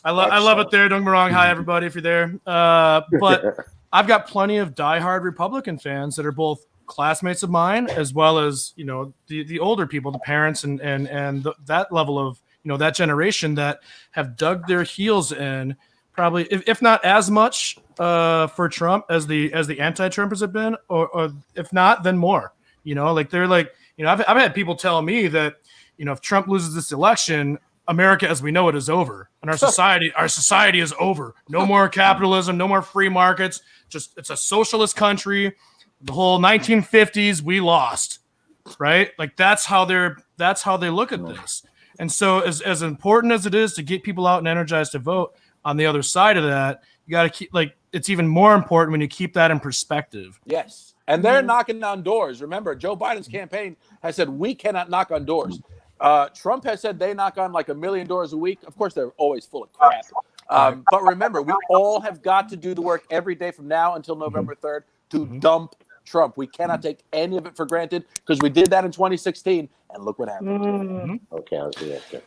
love it there. Don't get me wrong. Hi, everybody, if you're there. But I've got plenty of diehard Republican fans that are both classmates of mine, as well as the older people, the parents, and that level of that generation that have dug their heels in, probably if not as much for Trump as the anti-Trumpers have been, or if not, then more. They're like I've had people tell me that if Trump loses this election, America as we know it is over, and our society is over. No more capitalism, no more free markets. It's a socialist country. The whole 1950s, we lost, right? Like that's how they look at this. And so as important as it is to get people out and energized to vote, on the other side of that, you got to keep it's even more important when you keep that in perspective. Yes. And they're knocking on doors. Remember, Joe Biden's campaign has said we cannot knock on doors. Trump has said they knock on like 1 million doors a week. Of course, they're always full of crap. But remember, we all have got to do the work every day from now until November 3rd to dump Trump. We cannot take any of it for granted because we did that in 2016, and look what happened. Okay, I'll see that.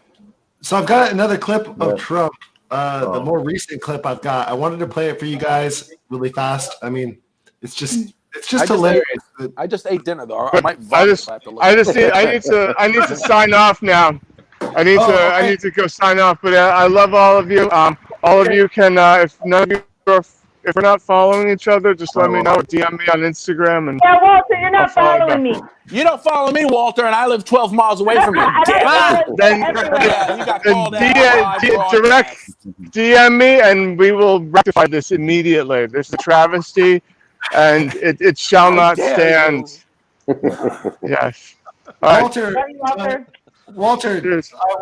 So I've got another clip of Trump, the more recent clip I've got. I wanted to play it for you guys really fast. I mean, it's just hilarious. I just ate dinner though. I need to sign off now. I need to go sign off. But I love all of you. All of you can, if we're not following each other, just let me know. DM me on Instagram. And Walter, you're not following me. You don't follow me, Walter, and I live 12 miles away from you. Then direct DM me, and we will rectify this immediately. This is a travesty, and it shall not stand. Yes. Walter,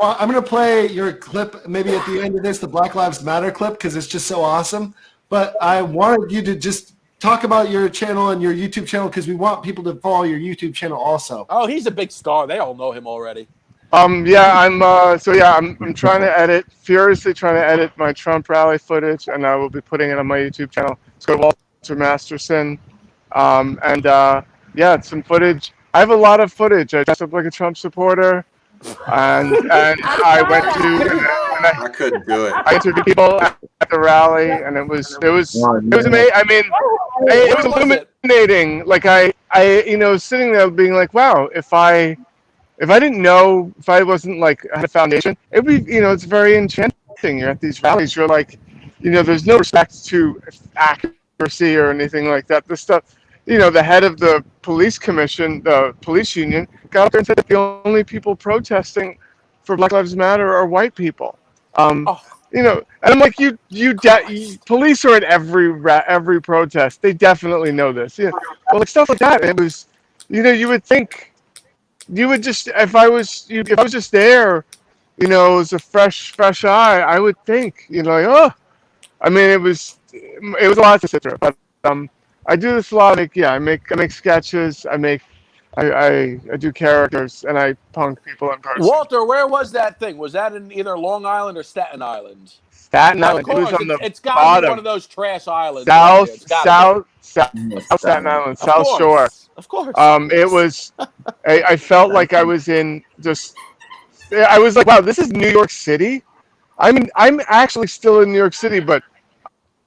I'm going to play your clip maybe at the end of this, the Black Lives Matter clip, because it's just so awesome. But I wanted you to just talk about your channel and your YouTube channel because we want people to follow your YouTube channel also. Oh, he's a big star. They all know him already. I'm furiously trying to edit my Trump rally footage, and I will be putting it on my YouTube channel. It's called Walter Masterson. Some footage. I have a lot of footage. I dress up like a Trump supporter. and I went to and I couldn't do it. I interviewed people at the rally, and it was amazing. I mean, it was illuminating. Like I sitting there being like, wow, if I didn't know, if I wasn't like I had a foundation, it'd be, it's very enchanting. You're at these rallies, you're like, there's no respect to accuracy or anything like that. This stuff, the head of the police commission, the police union, got up there and said that the only people protesting for Black Lives Matter are white people. And I'm like, police are at every protest. They definitely know this. Yeah, well, like stuff like that. It was, you would think, you would just, if I was just there, as a fresh eye, I would think, like, oh, I mean, it was a lot to sit through. But I do this a lot. I make sketches. I do characters, and I punk people in person. Walter, where was that thing? Was that in either Long Island or Staten Island? Staten Island. It was on the It's got to bottom. be one of those trash islands. South Staten Island, South Shore. Of course. It was. I felt like I was in just. I was like, wow, this is New York City. I'm actually still in New York City, but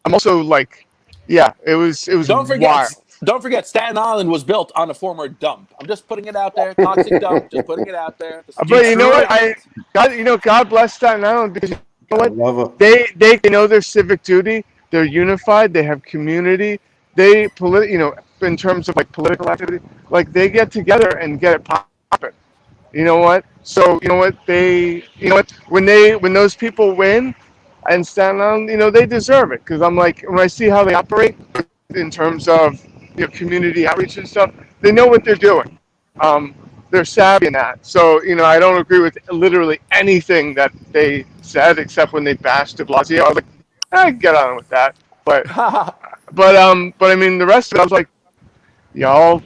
I'm also like, yeah, it was wild. Don't forget, Staten Island was built on a former dump. I'm just putting it out there. Toxic dump. Just putting it out there. But you know what? God bless Staten Island, because you know what? They know their civic duty. They're unified. They have community. In terms of like political activity, like they get together and get it popping. You know what? So when those people win and Staten Island, they deserve it, because I'm like, when I see how they operate in terms of community outreach and stuff, they know what they're doing. They're savvy in that. So, I don't agree with literally anything that they said, except when they bashed de Blasio. I was like, I can get on with that. But I mean, the rest of it, I was like, y'all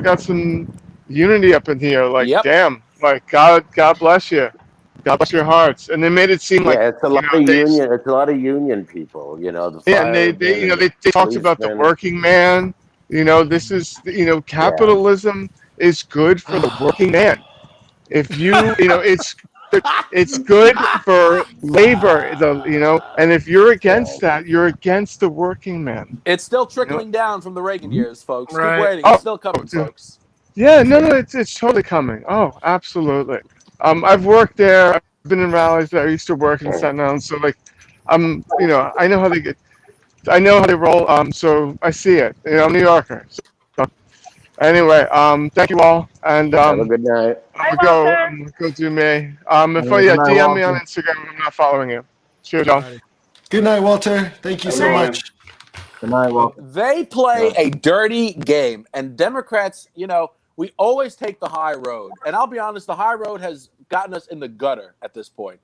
got some unity up in here. Like, damn, like God bless you. God bless your hearts. And they made it seem like it's a lot of union. It's a lot of union people. And they talked about the working man. This is capitalism is good for the working man. If it's good for labor. And if you're against that, you're against the working man. It's still trickling down from the Reagan years, folks. Right. Keep waiting. It's still coming, folks. Yeah, no, it's totally coming. Oh, absolutely. I've worked there. I've been in rallies there. I used to work in Staten Island, so like, I know how they roll. So I see it. I'm a New Yorker. So, anyway, thank you all, and have a good night. I'm gonna go do me. DM me on Instagram if I'm not following you. Cheers, y'all. Good night, Walter. Thank you so much. Good night, Walter. They play a dirty game, and Democrats, we always take the high road. And I'll be honest, the high road has gotten us in the gutter at this point.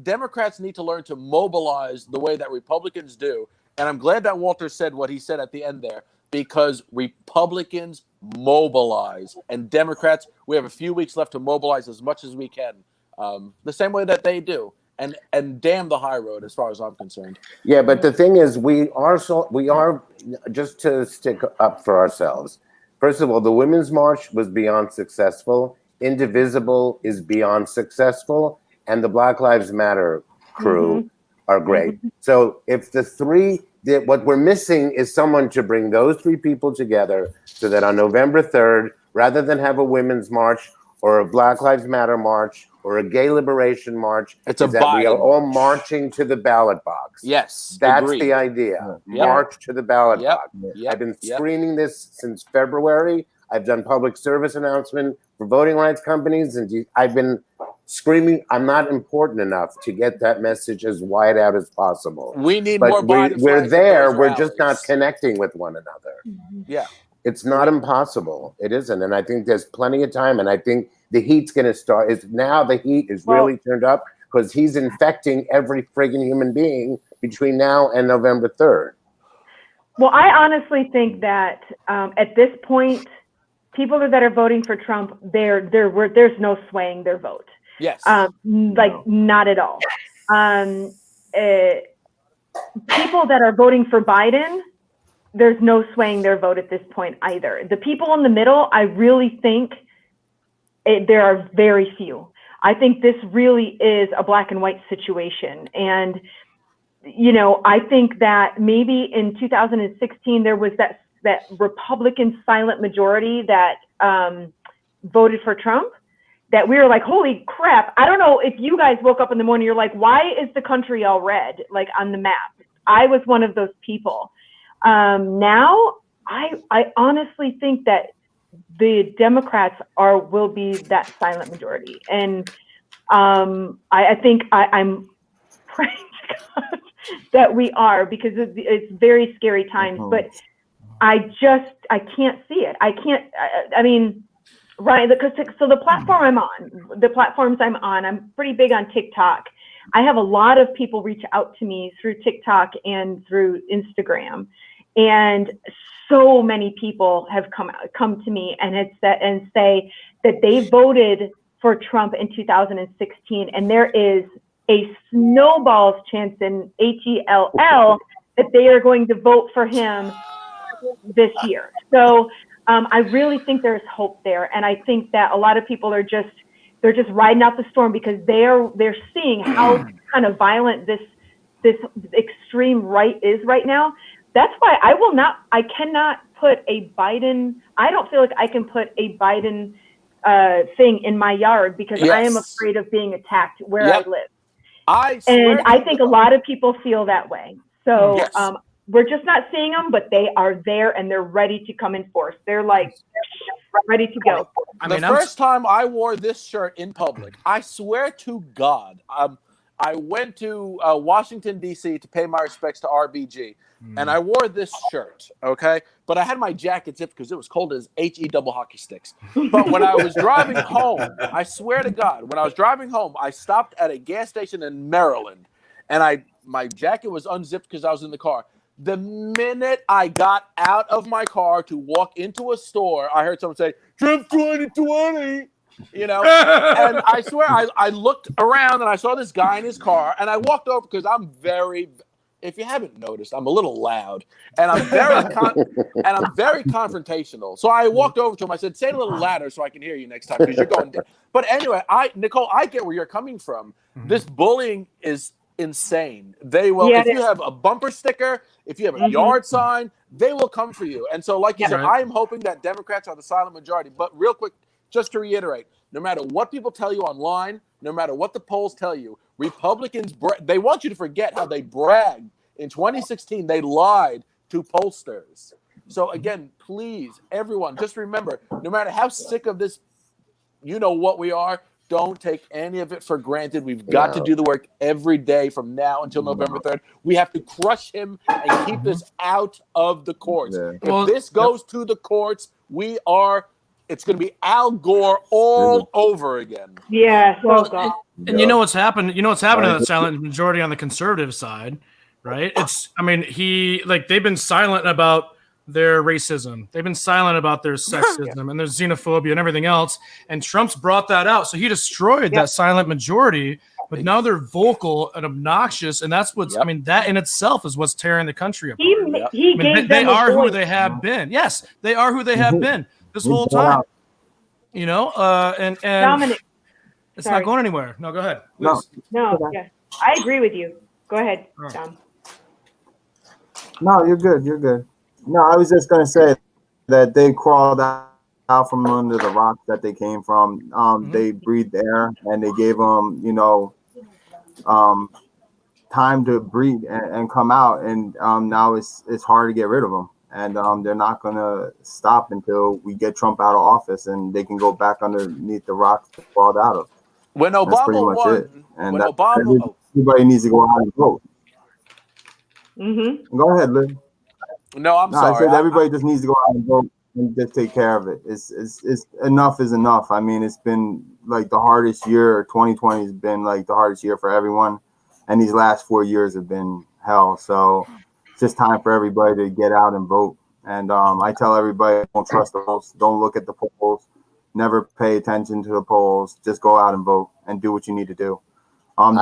Democrats need to learn to mobilize the way that Republicans do. And I'm glad that Walter said what he said at the end there, because Republicans mobilize, and Democrats, we have a few weeks left to mobilize as much as we can, the same way that they do. And damn the high road, as far as I'm concerned. Yeah, but the thing is, we are just to stick up for ourselves. First of all, the Women's March was beyond successful. Indivisible is beyond successful, and the Black Lives Matter crew are great. So if what we're missing is someone to bring those three people together, so that on November 3rd, rather than have a Women's March or a Black Lives Matter march or a gay liberation march, we are all marching to the ballot box. Yes, that's agreed. the idea. March to the ballot box. I've been screaming this since February. I've done public service announcement for voting rights companies, and I've been screaming, I'm not important enough to get that message as wide out as possible. We need more Biden we're there, we're rallies. just not connecting with one another. Yeah. It's not impossible. It isn't. And I think there's plenty of time. And I think the heat's going to start. The heat is really turned up, because he's infecting every friggin' human being between now and November 3rd. Well, I honestly think that at this point, people that are voting for Trump, there's no swaying their vote. Yes. Not at all. People that are voting for Biden, there's no swaying their vote at this point either. The people in the middle, I really think there are very few. I think this really is a black and white situation. And, you know, I think that maybe in 2016, there was that Republican silent majority that voted for Trump, that we were like, holy crap. I don't know if you guys woke up in the morning, you're like, why is the country all red, like on the map? I was one of those people. Now, I honestly think that the Democrats will be that silent majority. And I think I'm praying to God that we are, because it's very scary times, but I can't see it. I mean, Ryan, so the platforms I'm on, I'm pretty big on TikTok. I have a lot of people reach out to me through TikTok and through Instagram, and so many people have come to me and say that they voted for Trump in 2016, and there is a snowball's chance in HELL that they are going to vote for him this year. So I really think there's hope there, and I think that a lot of people are just riding out the storm, because they're seeing how kind of violent this extreme right is right now. That's why I cannot put a Biden. I don't feel like I can put a Biden thing in my yard, because I am afraid of being attacked where I live. I think a lot of people feel that way. So we're just not seeing them, but they are there and they're ready to come in force. They're like ready to go. The first time I wore this shirt in public, I swear to God, I went to Washington, D.C. to pay my respects to RBG. And I wore this shirt, okay? But I had my jacket zipped because it was cold as HE double hockey sticks. But when I was driving home, I swear to God, when I was driving home, I stopped at a gas station in Maryland, and my jacket was unzipped because I was in the car. The minute I got out of my car to walk into a store, I heard someone say, Trump 2020, you know? And I swear, I looked around and I saw this guy in his car, and I walked over because I'm very... If you haven't noticed, I'm a little loud, and I'm very confrontational. So I walked over to him. I said, "Say it a little louder so I can hear you next time, because you're going down." But anyway, Nicole, I get where you're coming from. This bullying is insane. They will, if you have a bumper sticker, if you have a yard sign, they will come for you. And so, like you said, I am hoping that Democrats are the silent majority. But real quick, just to reiterate, no matter what people tell you online, no matter what the polls tell you, Republicans, they want you to forget how they bragged. In 2016, they lied to pollsters. So again, please, everyone, just remember, no matter how sick of this, you know what we are, don't take any of it for granted. We've got to do the work every day from now until November 3rd. We have to crush him and keep this out of the courts. If this goes to the courts, it's going to be Al Gore all over again. Yeah. And you know what's happened? You know what's happened to that silent majority on the conservative side, right? They've been silent about their racism. They've been silent about their sexism and their xenophobia and everything else. And Trump's brought that out. So he destroyed that silent majority, but now they're vocal and obnoxious. And that's that in itself is what's tearing the country apart. They are who they have been. Yes, they are who they have been this whole time. You know, and Domenick, it's not going anywhere. No, go ahead. No, I agree with you. Go ahead, Dom. No, you're good. You're good. No, I was just going to say that they crawled out from under the rock that they came from. They breathed air, and they gave them, time to breathe and come out. And now it's hard to get rid of them. And they're not going to stop until we get Trump out of office and they can go back underneath the rocks they crawled out of. When That's Obama pretty much won, it. And everybody needs to go out and vote. Go ahead, Liv. No, I'm sorry. I said everybody just needs to go out and vote and just take care of it. It's enough is enough. I mean, it's been like the hardest year. 2020 has been like the hardest year for everyone, and these last 4 years have been hell. So it's just time for everybody to get out and vote. And I tell everybody, don't trust the polls. Don't look at the polls. Never pay attention to the polls. Just go out and vote and do what you need to do. When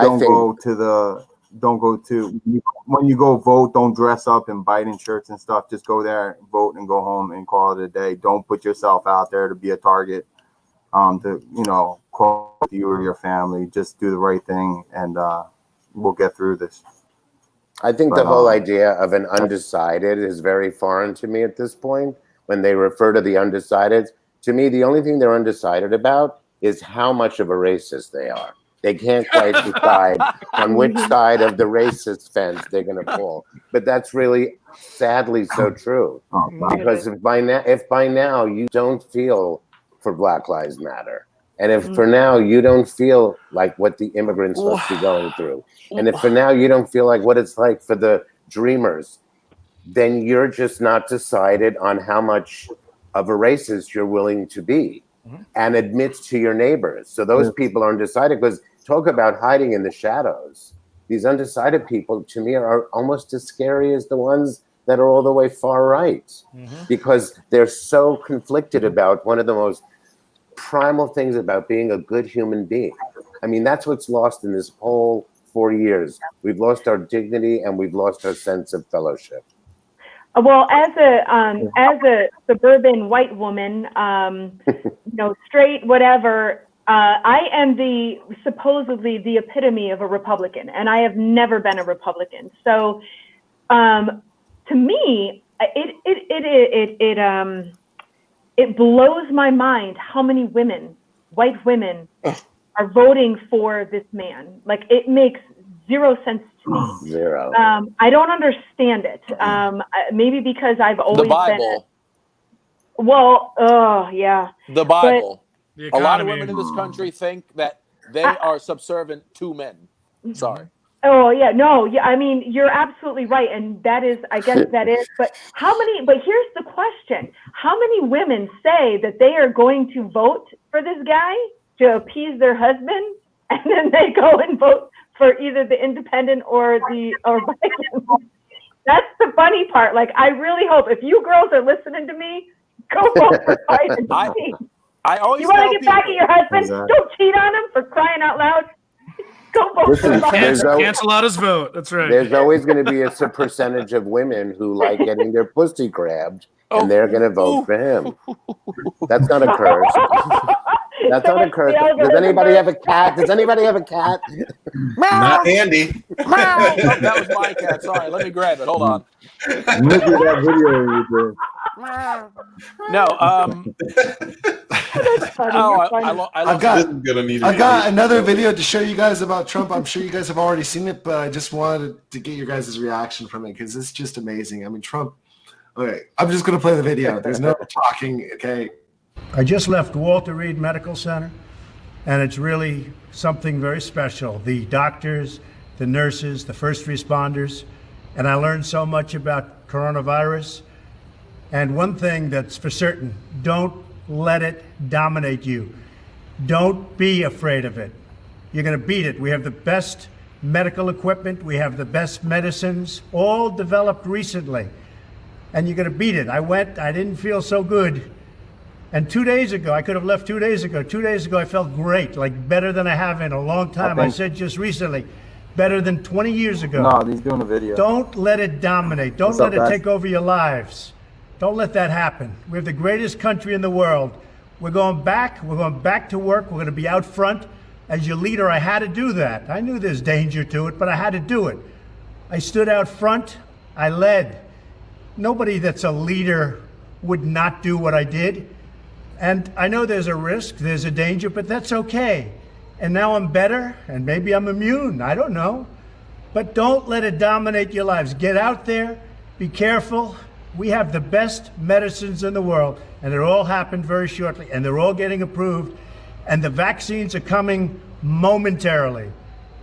you go vote, don't dress up in Biden shirts and stuff. Just go there, vote, and go home and call it a day. Don't put yourself out there to be a target. to call with you or your family. Just do the right thing, and we'll get through this. I think the whole idea of an undecided is very foreign to me at this point. When they refer to the undecided, to me, the only thing they're undecided about is how much of a racist they are. They can't quite decide on which side of the racist fence they're going to fall. But that's really, sadly, so true. Because if by now you don't feel for Black Lives Matter, and if for now you don't feel like what the immigrants must be going through, and if for now you don't feel like what it's like for the dreamers, then you're just not decided on how much of a racist you're willing to be and admit to your neighbors. So those people are undecided, because talk about hiding in the shadows. These undecided people, to me, are almost as scary as the ones that are all the way far right, because they're so conflicted about one of the most primal things about being a good human being. I mean, that's what's lost in this whole 4 years. We've lost our dignity and we've lost our sense of fellowship. Well, as a suburban white woman, straight, whatever, I am supposedly the epitome of a Republican, and I have never been a Republican. So, to me, it blows my mind how many white women, are voting for this man. Like, it makes zero sense to me. Zero. I don't understand it. Maybe because I've always The Bible. been. Well, yeah. The Bible. The A lot of economy. women in this country think that they are subservient to men. Sorry. Oh yeah, no, yeah. I mean, you're absolutely right, and that is, I guess that is. But But here's the question: how many women say that they are going to vote for this guy to appease their husband, and then they go and vote for either the independent or Biden? That's the funny part. Like, I really hope if you girls are listening to me, go vote for Biden. I always you want tell to get back at people- your husband? Exactly. Don't cheat on him, for crying out loud. Go vote Listen, for Biden. Cancel out his vote. That's right. There's always going to be a percentage of women who like getting their pussy grabbed, and they're going to vote for him. That's not a curse. That's not a curse. Does anybody have a cat? Does anybody have a cat? Not Andy. Oh, that was my cat. Sorry, let me grab it. Hold on. Look at that video you did. No, I've got another video to show you guys about Trump. I'm sure you guys have already seen it, but I just wanted to get your guys' reaction from it because it's just amazing. I mean, Trump. Okay, I'm just gonna play the video. There's no talking. Okay. I just left Walter Reed Medical Center, and it's really something very special. The doctors, the nurses, the first responders, and I learned so much about coronavirus. And one thing that's for certain, don't let it dominate you. Don't be afraid of it. You're going to beat it. We have the best medical equipment. We have the best medicines, all developed recently. And you're going to beat it. I didn't feel so good. And 2 days ago, I could have left 2 days ago. 2 days ago, I felt great, like better than I have in a long time. I said just recently, better than 20 years ago. No, he's doing a video. Don't let it dominate. Don't let it take over your lives. Don't let that happen. We have the greatest country in the world. We're going back to work. We're going to be out front. As your leader, I had to do that. I knew there's danger to it, but I had to do it. I stood out front. I led. Nobody that's a leader would not do what I did. And I know there's a risk, there's a danger, but that's okay. And now I'm better, and maybe I'm immune. I don't know. But don't let it dominate your lives. Get out there. Be careful. We have the best medicines in the world, and it all happened very shortly, and they're all getting approved, and the vaccines are coming momentarily.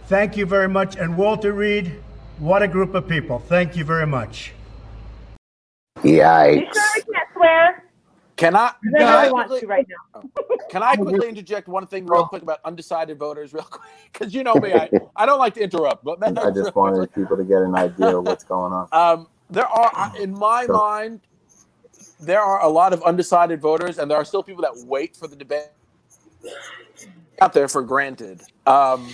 Thank you very much. And Walter Reed, what a group of people. Thank you very much. Yikes. You sure I can't swear? Can I want to right now. Can I quickly interject one thing real quick about undecided voters real quick? Because you know me, I don't like to interrupt. But I just wanted people to get an idea of what's going on. There are, in my mind, there are a lot of undecided voters, and there are still people that wait for the debate out there for granted. And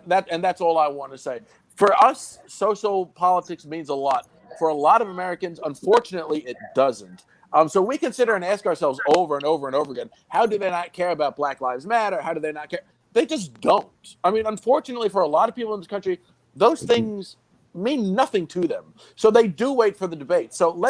that's all I want to say. For us, social politics means a lot. For a lot of Americans, unfortunately, it doesn't. So we consider and ask ourselves over and over and over again, how do they not care about Black Lives Matter? How do they not care? They just don't. I mean, unfortunately, for a lot of people in this country, those things mean nothing to them. So they do wait for the debate. So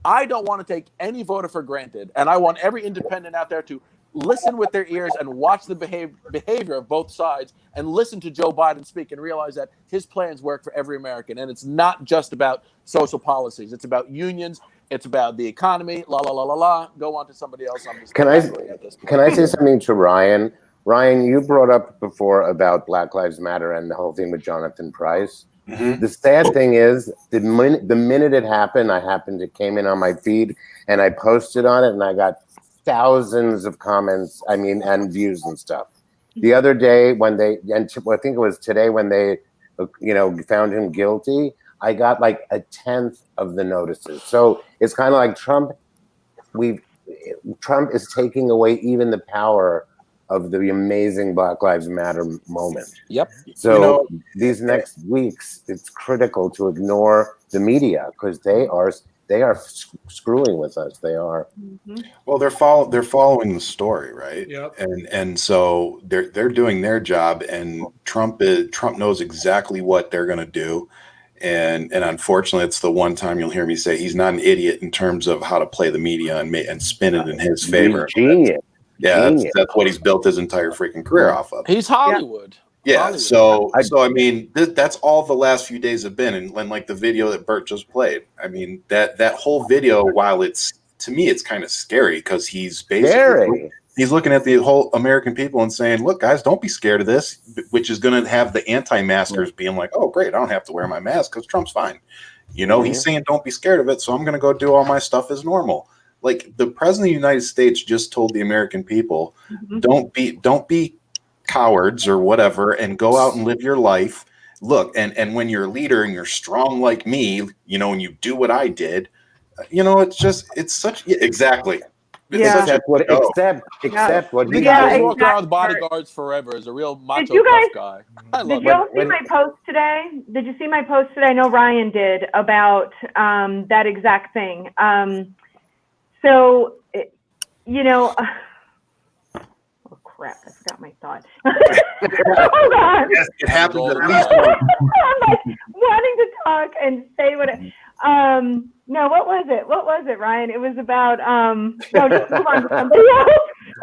I don't want to take any voter for granted, and I want every independent out there to listen with their ears and watch the behavior of both sides and listen to Joe Biden speak and realize that his plans work for every American. And it's not just about social policies. It's about unions. It's about the economy. La, la, la, la, la. Go on to somebody else. Can I say something to Ryan? Ryan, you brought up before about Black Lives Matter and the whole thing with Jonathan Price. Mm-hmm. The sad thing is, the minute it happened, it came in on my feed, and I posted on it, and I got thousands of comments, and views and stuff. The other day I think it was today when they, found him guilty, I got like a 10th of the notices. So it's kind of like Trump is taking away even the power of the amazing Black Lives Matter moment. Yep. So these next weeks, it's critical to ignore the media because they are screwing with us. They are. Mm-hmm. Well, they're following the story, right? Yep. And so they're doing their job, and Trump knows exactly what they're going to do. And unfortunately, it's the one time you'll hear me say he's not an idiot in terms of how to play the media and spin it in his favor. Genius. Yeah, that's what he's built his entire freaking career off of. He's Hollywood. Yeah. Hollywood. So I mean, that's all the last few days have been, and like the video that Bert just played. I mean, that whole video, while to me it's kind of scary because he's basically he's looking at the whole American people and saying, "Look, guys, don't be scared of this," which is going to have the anti-maskers being like, "Oh, great, I don't have to wear my mask because Trump's fine." He's saying, "Don't be scared of it," so I'm going to go do all my stuff as normal. Like the president of the United States just told the American people, don't be cowards or whatever, and go out and live your life. Look, and when you're a leader and you're strong like me, and you do what I did, it's such exactly. Yeah. Except what he guys walk around with bodyguards forever as a real macho tough guy. Did you all see my post today? Did you see my post today? I know Ryan did about that exact thing. Oh crap! I forgot my thought. Oh God! Yes, it happens at least once. I'm like wanting to talk and say what. No, what was it? What was it, Ryan? It was about no, just move on to somebody else.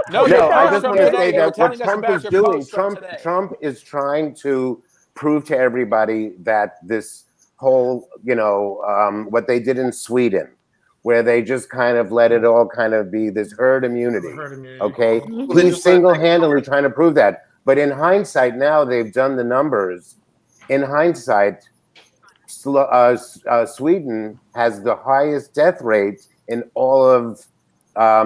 No, I just want to say that what Trump is doing, Trump is trying to prove to everybody that this whole, what they did in Sweden, where they just kind of let it all kind of be this herd immunity. Okay, he's single-handedly trying to prove that. But in hindsight, now they've done the numbers. In hindsight, Sweden has the highest death rate in all of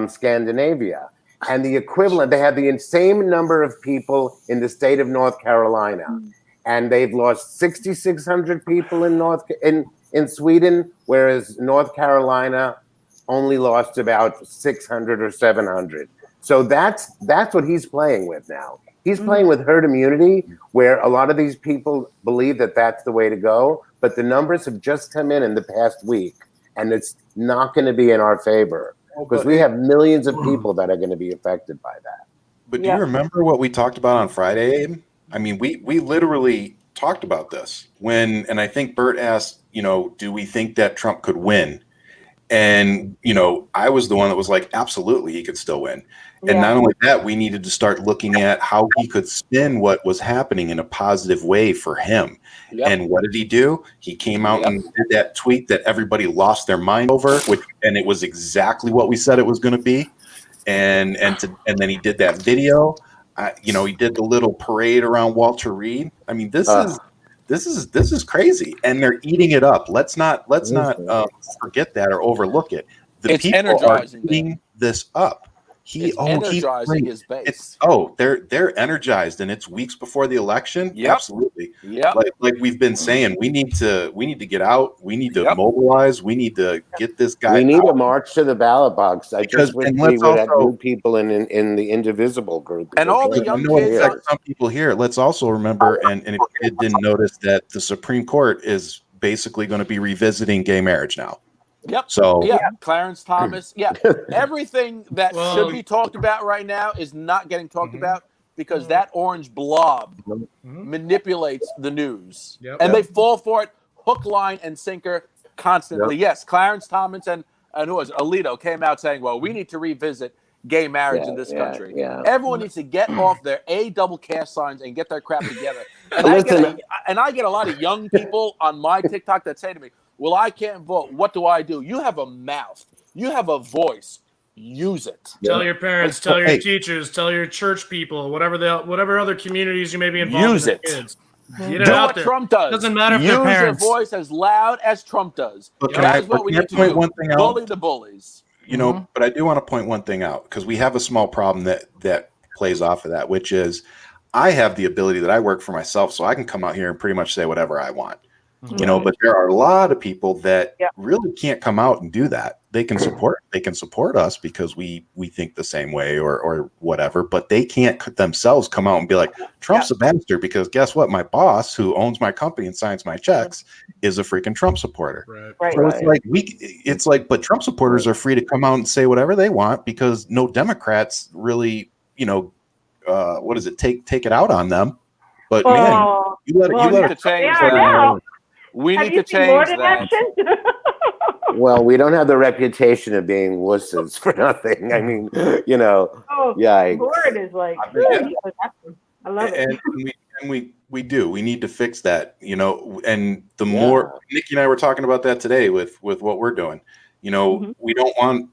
Scandinavia. And the equivalent, they have the same number of people in the state of North Carolina. And they've lost 6,600 people in Sweden, whereas North Carolina only lost about 600 or 700. So that's what he's playing with now. He's playing with herd immunity, where a lot of these people believe that that's the way to go. But the numbers have just come in the past week, and it's not going to be in our favor because we have millions of people that are going to be affected by that. But do you remember what we talked about on Friday, Abe? I mean, we literally talked about this and I think Bert asked, do we think that Trump could win? And, I was the one that was like, absolutely, he could still win. And not only that, we needed to start looking at how he could spin what was happening in a positive way for him. And what did he do? He came out and did that tweet that everybody lost their mind over, and it was exactly what we said it was going to be. And then he did that video. He did the little parade around Walter Reed. I mean, this is crazy, and they're eating it up. Let's not forget that or overlook it. The people are eating this up. Energizing his base. They're energized, and it's weeks before the election. Absolutely. Like we've been saying, we need to get out. We need to mobilize. We need to get this guy. We need a march to the ballot box. I just wish we would have new people in the indivisible group. And all the young kids. Some people here. Let's also remember, and if you didn't notice, that the Supreme Court is basically going to be revisiting gay marriage now. Yep. So Clarence Thomas. Yeah. Everything that should be talked about right now is not getting talked about because that orange blob manipulates the news. And they fall for it hook, line, and sinker constantly. Yes, Clarence Thomas and who was it? Alito came out saying, well, we need to revisit gay marriage in this country. Everyone needs to get off their double cast signs and get their crap together. And I get a lot of young people on my TikTok that say to me, well, I can't vote. What do I do? You have a mouth. You have a voice. Use it. Tell your parents, tell your teachers, tell your church people, whatever other communities you may be involved Use in. it. Kids. Do what Trump does. Doesn't matter if Use they're parents. your voice as loud as Trump does. But That's what we need to do. One thing Bully the bullies. You know, but I do want to point one thing out because we have a small problem that plays off of that, which is I have the ability that I work for myself, so I can come out here and pretty much say whatever I want. You know, but there are a lot of people that really can't come out and do that. They can support us because we think the same way or whatever, but they can't themselves come out and be like, Trump's a bastard because guess what? My boss who owns my company and signs my checks is a freaking Trump supporter. Right. So it's like, but Trump supporters are free to come out and say whatever they want because no Democrats really, you know, what is it? Take it out on them. But man, you let it change. We need to change that. Well, we don't have the reputation of being wusses for nothing. I mean, you know, Lord is like, I love it. And we do. We need to fix that, you know. And the more Nikki and I were talking about that today with what we're doing. You know, we don't want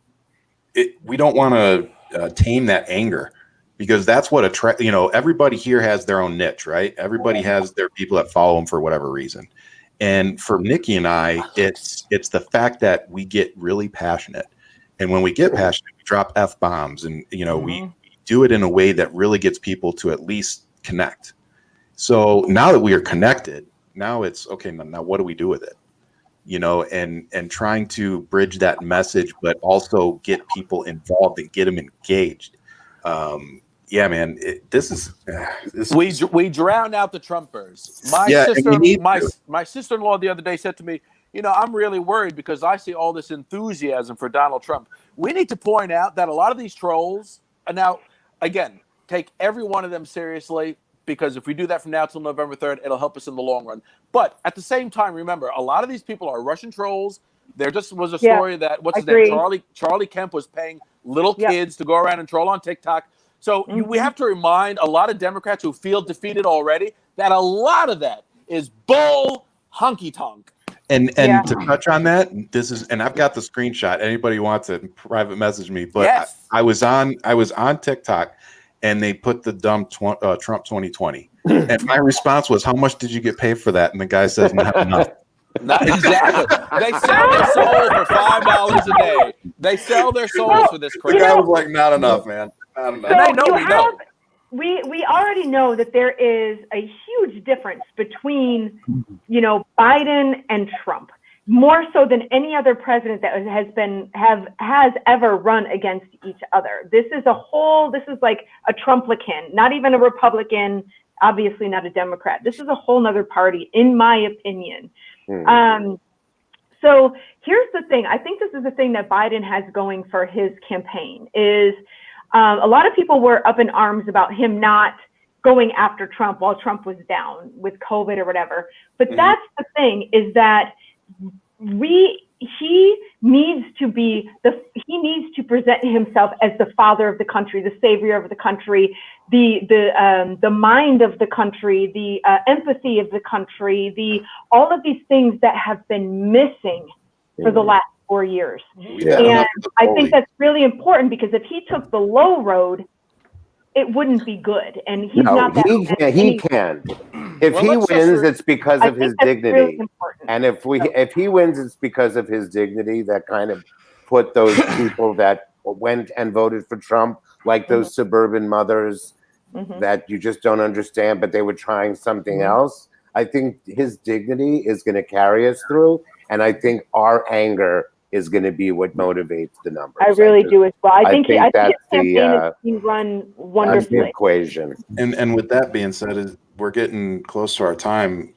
it. We don't want to tame that anger because that's what attract. You know, everybody here has their own niche, right? Everybody has their people that follow them for whatever reason. And for Nikki and I, it's the fact that we get really passionate. And when we get passionate, we drop F-bombs and, you know, we do it in a way that really gets people to at least connect. So now that we are connected, now it's okay. Now what do we do with it? You know, and trying to bridge that message, but also get people involved and get them engaged. Yeah, man, we drown out the Trumpers. My sister-in-law the other day said to me, you know, I'm really worried because I see all this enthusiasm for Donald Trump. We need to point out that a lot of these trolls, and now, again, take every one of them seriously because if we do that from now till November 3rd, it'll help us in the long run. But at the same time, remember, a lot of these people are Russian trolls. There just was a story that, what's his name, Charlie Kemp was paying little kids to go around and troll on TikTok. So we have to remind a lot of Democrats who feel defeated already that a lot of that is bull honky tonk. And to touch on that, and I've got the screenshot. Anybody wants it, private message me. But I was on TikTok, and they put the dumb Trump 2020, and my response was, "How much did you get paid for that?" And the guy says, "Not enough." Not exactly. They sell their soul for $5 a day. They sell their souls for this crap. The guy was like, "Not enough, man." We already know that there is a huge difference between, you know, Biden and Trump, more so than any other president that has ever run against each other. This is like a Trumplican, not even a Republican, obviously not a Democrat. This is a whole nother party, in my opinion. So here's the thing. I think this is the thing that Biden has going for his campaign is a lot of people were up in arms about him not going after Trump while Trump was down with COVID or whatever. But that's the thing is that he needs to present himself as the father of the country, the savior of the country, the mind of the country, the empathy of the country, all of these things that have been missing for the last 4 years. And I think that's really important because if he took the low road, it wouldn't be good. And he's not that. He can. If he wins, it's because of his dignity. And if he wins, it's because of his dignity that kind of put those people that went and voted for Trump, like those suburban mothers that you just don't understand, but they were trying something else. I think his dignity is going to carry us through. And I think our anger is going to be what motivates the numbers. I really do as well. I think his that's campaign is being run wonderfully. That's the equation. And with that being said, we're getting close to our time.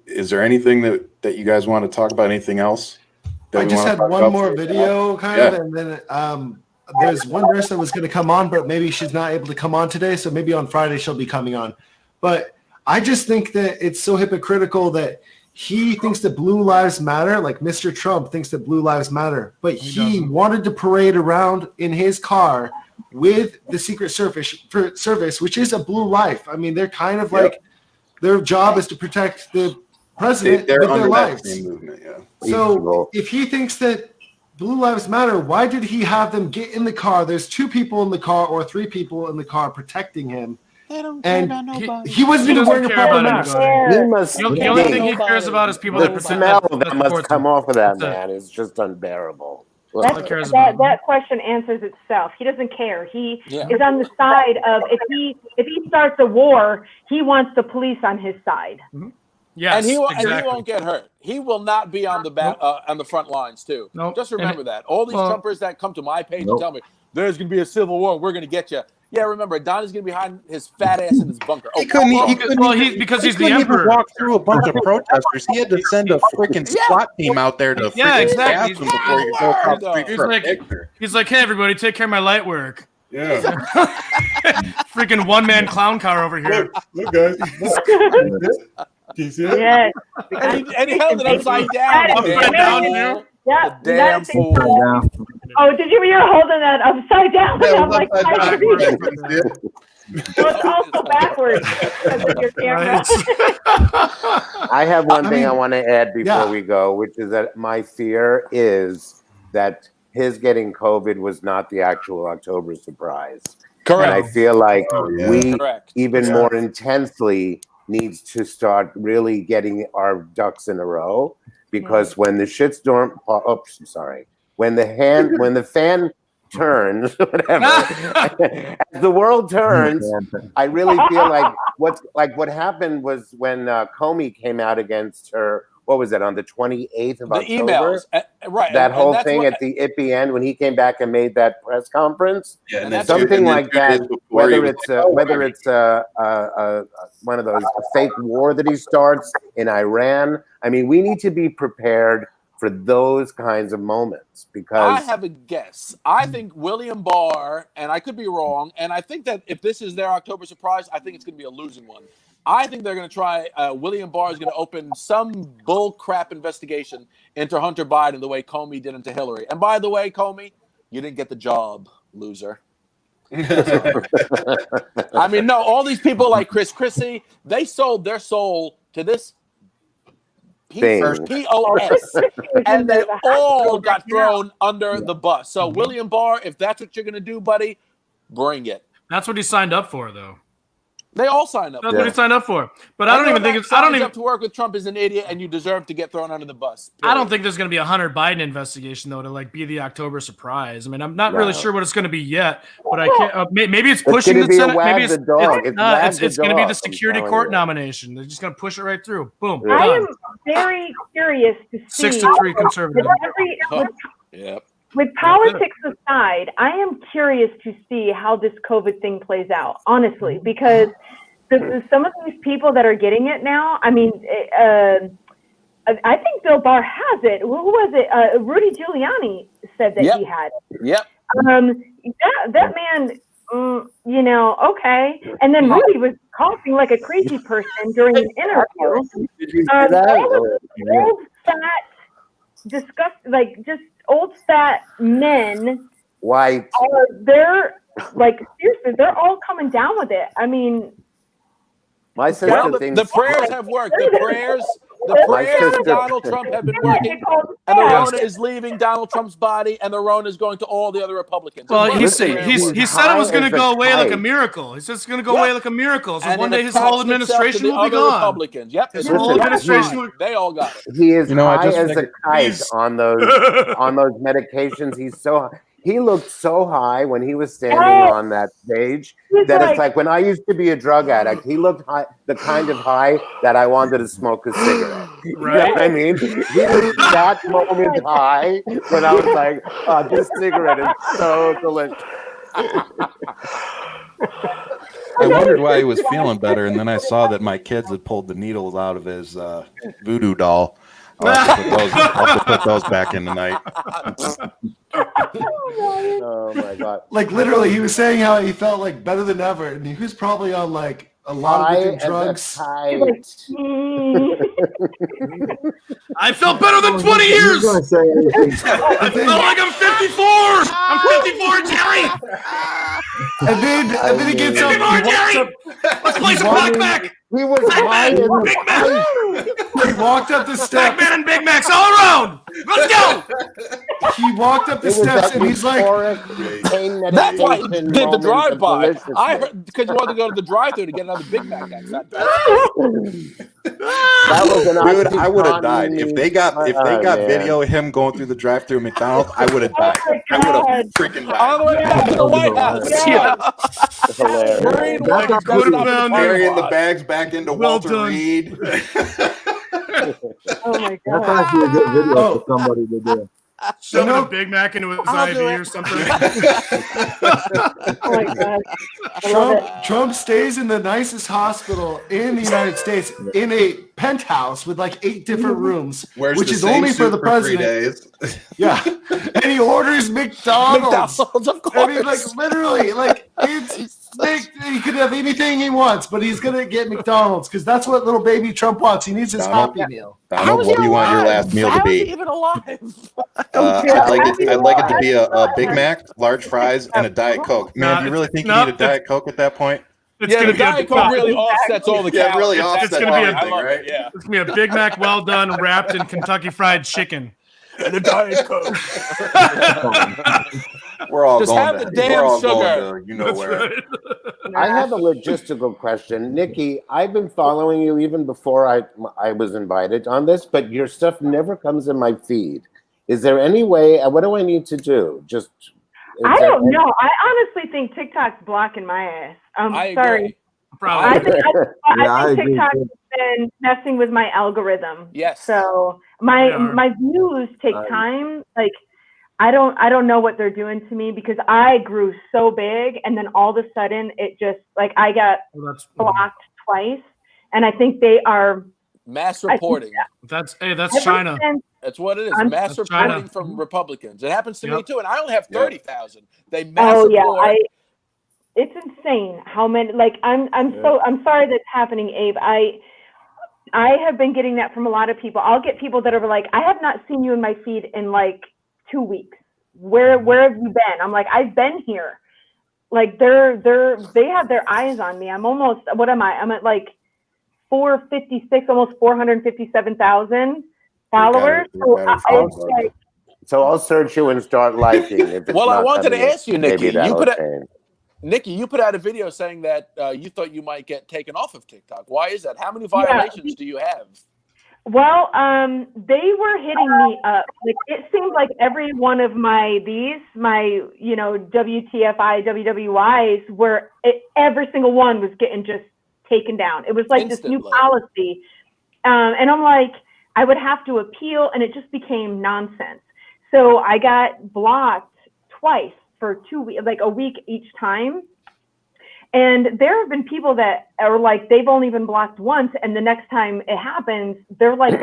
Is there anything that you guys want to talk about? Anything else? I just had one more video kind of, and then there's one nurse that was going to come on, but maybe she's not able to come on today. So maybe on Friday she'll be coming on. But I just think that it's so hypocritical that he thinks that Blue Lives Matter, like Mr. Trump thinks that Blue Lives Matter, but he wanted to parade around in his car with the Secret Service, which is a blue life. I mean, they're kind of like their job is to protect the president with their lives. Movement, So if he thinks that Blue Lives Matter, why did he have them get in the car? There's 2 people in the car or 3 people in the car protecting him. And he wasn't even wearing a proper mask. The only thing he cares about is people that protect. smell that must come off of that man is just unbearable. That question answers itself. He doesn't care. He is on the side of if he starts a war, he wants the police on his side. Yes, and he exactly. won't get hurt. He will not be on the back on the front lines too. Just remember that. All these Trumpers that come to my page and tell me there's going to be a civil war, we're going to get you. Yeah, remember, Donnie's going to be behind his fat ass in his bunker. Because he's the emperor. Even walk through a bunch of protesters. He had to send a freaking SWAT team out there to exactly. him before you go across the street for a picture. He's like, hey, everybody, take care of my light work. Yeah. Freaking one-man clown car over here. Look, guys. Do you see it? Yes. And he held it upside down. Yeah, damn fool. Oh, did you? You're holding that upside down. I'm like, it's also backwards because of your camera. I have one thing I want to add before we go, which is that my fear is that his getting COVID was not the actual October surprise. Correct. And I feel like we even more intensely needs to start really getting our ducks in a row, because when the shitstorm, when the fan turns, whatever, as the world turns, I really feel like what happened was when Comey came out against her. What was that, on the 28th of October? Emails, right? That whole thing at the ippy end when he came back and made that press conference, something like that. Whether it's one of those fake war that he starts in Iran. I mean, we need to be prepared for those kinds of moments, because I have a guess. I think William Barr, and I could be wrong, and I think that if this is their October surprise, I think it's going to be a losing one. I think they're going to try. William Barr is going to open some bull crap investigation into Hunter Biden the way Comey did into Hillary. And by the way, Comey, you didn't get the job, loser. I mean, no, all these people like Chrissy, they sold their soul to this POS, and they all got thrown under the bus. So, William Barr, if that's what you're going to do, buddy, bring it. That's what he signed up for, though. They all signed up. That's what he signed up for. But I don't even think it's. I don't even up to work with Trump is an idiot, and you deserve to get thrown under the bus. I don't think there's going to be a Hunter Biden investigation though to like be the October surprise. I mean, I'm not really sure what it's going to be yet, but I can't. Maybe it's pushing the Senate. Maybe it's going to be the security court nomination. They're just going to push it right through. Boom. I am very curious to see 6-3 conservative. With politics aside, I am curious to see how this COVID thing plays out, honestly, because some of these people that are getting it now, I mean, I think Bill Barr has it. Who was it? Rudy Giuliani said that he had it. Yep. That man, okay. And then Rudy was coughing like a crazy person during an interview. Old, fat, just old fat men, white, they're like, seriously, they're all coming down with it. I mean, my sister thinks the prayers have worked. The prayers of Donald Trump have been working, and the Rona is leaving Donald Trump's body, and the Rona is going to all the other Republicans. Well, he said it was going to go away like a miracle. He said it's going to go away like a miracle. So one day his whole administration will be gone. Republicans. Yep, his whole administration. They all got it. He is high as a kite on those medications. He looked so high when he was standing on that stage that it's like when I used to be a drug addict, he looked high, the kind of high that I wanted to smoke a cigarette. You know what I mean? He was that moment high when I was like, oh, this cigarette is so delicious. I wondered why he was feeling better, and then I saw that my kids had pulled the needles out of his voodoo doll. I'll have to put those back in tonight. Oh my god! Like literally, he was saying how he felt like better than ever, and he was probably on like a lot of different drugs. I felt better than 20 years. I feel like I'm 54. I'm 54, Jerry. And then he gets up. 54, Jerry. Let's play some Pac-Mac. He was high in the Big Mac. He walked up the steps. Pac-Man and Big Macs all around. Let's go. He walked up the steps and he's like, that's why he did the drive-by. I heard because you wanted to go to the drive-thru to get another Big Mac. That was an Dude, I would have died if they got video of him going through the drive-thru at McDonald's. I would have died. I would have freaking died. All the way back to the White House. Carrying the bags back into Walter Reed. Oh my god! That's actually a good video for somebody to do. Shoving a Big Mac into his IV or something. Oh my god! Trump stays in the nicest hospital in the United States in a penthouse with like 8 different rooms, which is only for the president. 3 days. Yeah, and he orders McDonald's. Of course. I mean, like literally, like he could have anything he wants, but he's gonna get McDonald's because that's what little baby Trump wants. He needs his Happy Meal. Donald, what do you want your last meal to be? How is he even alive? I'd like it to be a Big Mac, large fries, and a Diet Coke. Man, do you really think you need a Diet Coke at that point? The Diet Coke really offsets all the calories. Yeah, it really offsets everything, right? Yeah. It's gonna be a Big Mac, well done, wrapped in Kentucky Fried Chicken. And a Diet Coke. We're all Just going have to, the damn we're all sugar. going to, you know That's where. right. I have a logistical question. Nikki, I've been following you even before I was invited on this, but your stuff never comes in my feed. Is there any way, what do I need to do? I don't know. I honestly think TikTok's blocking my ass. I sorry. agree. I think I agree TikTok too. has been messing with my algorithm. Yes. So my views take time. Like I don't know what they're doing to me because I grew so big and then all of a sudden it just like I got blocked twice, and I think they are mass reporting. That's China. That's what it is. Mass That's reporting China. from Republicans. It happens to me Yep. too, and I only have 30,000. They mass Oh yeah, report. it's insane how many. Like I'm sorry that's happening, Abe. I have been getting that from a lot of people. I'll get people that are like, I have not seen you in my feed in like 2 weeks. Where have you been? I'm like, I've been here. Like they have their eyes on me. I'm almost, what am I? I'm at like 456, almost 457,000 followers. So I'll search you and start liking. If it's Well, I not wanted to coming in, ask you, maybe Nikki. that'll change. Nikki, you put out a video saying that you thought you might get taken off of TikTok. Why is that? How many violations do you have? Well, they were hitting me up. Like it seemed like every one of my WTFI, WWIs every single one was getting just taken down. It was like Instantly. this new policy. And I'm like, I would have to appeal, and it just became nonsense. So I got blocked twice for 2 weeks, like a week each time. And there have been people that are like, they've only been blocked once, and the next time it happens, they're like,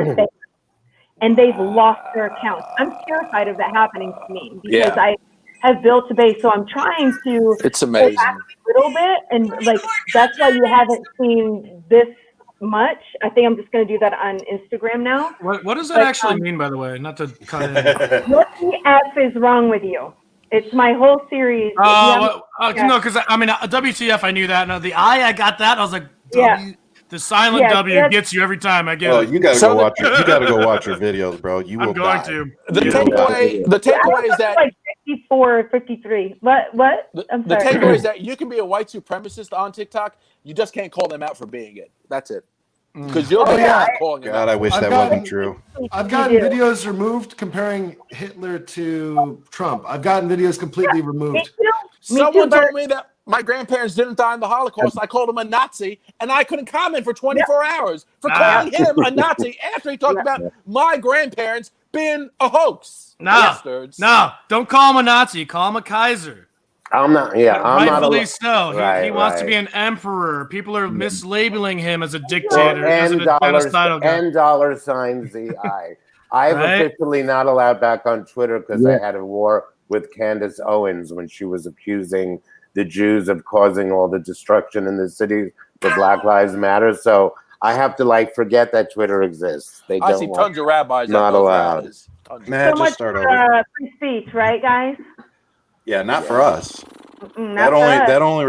and they've lost their accounts. I'm terrified of that happening to me because I have built a base. So I'm trying to It's amazing. go back a little bit, and like that's why you haven't seen this much. I think I'm just going to do that on Instagram now. What does that actually mean, by the way? Not to cut in. What the F is wrong with you? It's my whole series. No, because I mean, WTF, I knew that. No, the I got that. I was like, the silent W gets you every time. I get it. You gotta go watch. You gotta go watch your videos, bro. You will I'm going die. to. The takeaway is that like 54, 53. What? I'm the sorry. takeaway is that you can be a white supremacist on TikTok. You just can't call them out for being it. That's it. Because you'll be calling them out. God, I wish that wasn't true. I've gotten videos removed comparing Hitler to Trump. I've gotten videos completely removed. Someone told me that my grandparents didn't die in the Holocaust. I called him a Nazi, and I couldn't comment for 24 hours for calling him a Nazi after he talked about my grandparents being a hoax. Bastards. No, don't call him a Nazi. Call him a Kaiser. I'm not. Yeah, I'm not. Rightfully so. Right, he wants to be an emperor. People are mislabeling him as a dictator, as a genocidal guy. And dollar signs the I. I'm Right? officially not allowed back on Twitter because I had a war with Candace Owens when she was accusing the Jews of causing all the destruction in the city for Black Lives Matter. So I have to like forget that Twitter exists. They I don't see want, tons of rabbis not at those allowed. rallies. Tons. Man, So much just start over. free speech, right, guys? Yeah, not for us. Not for us. That only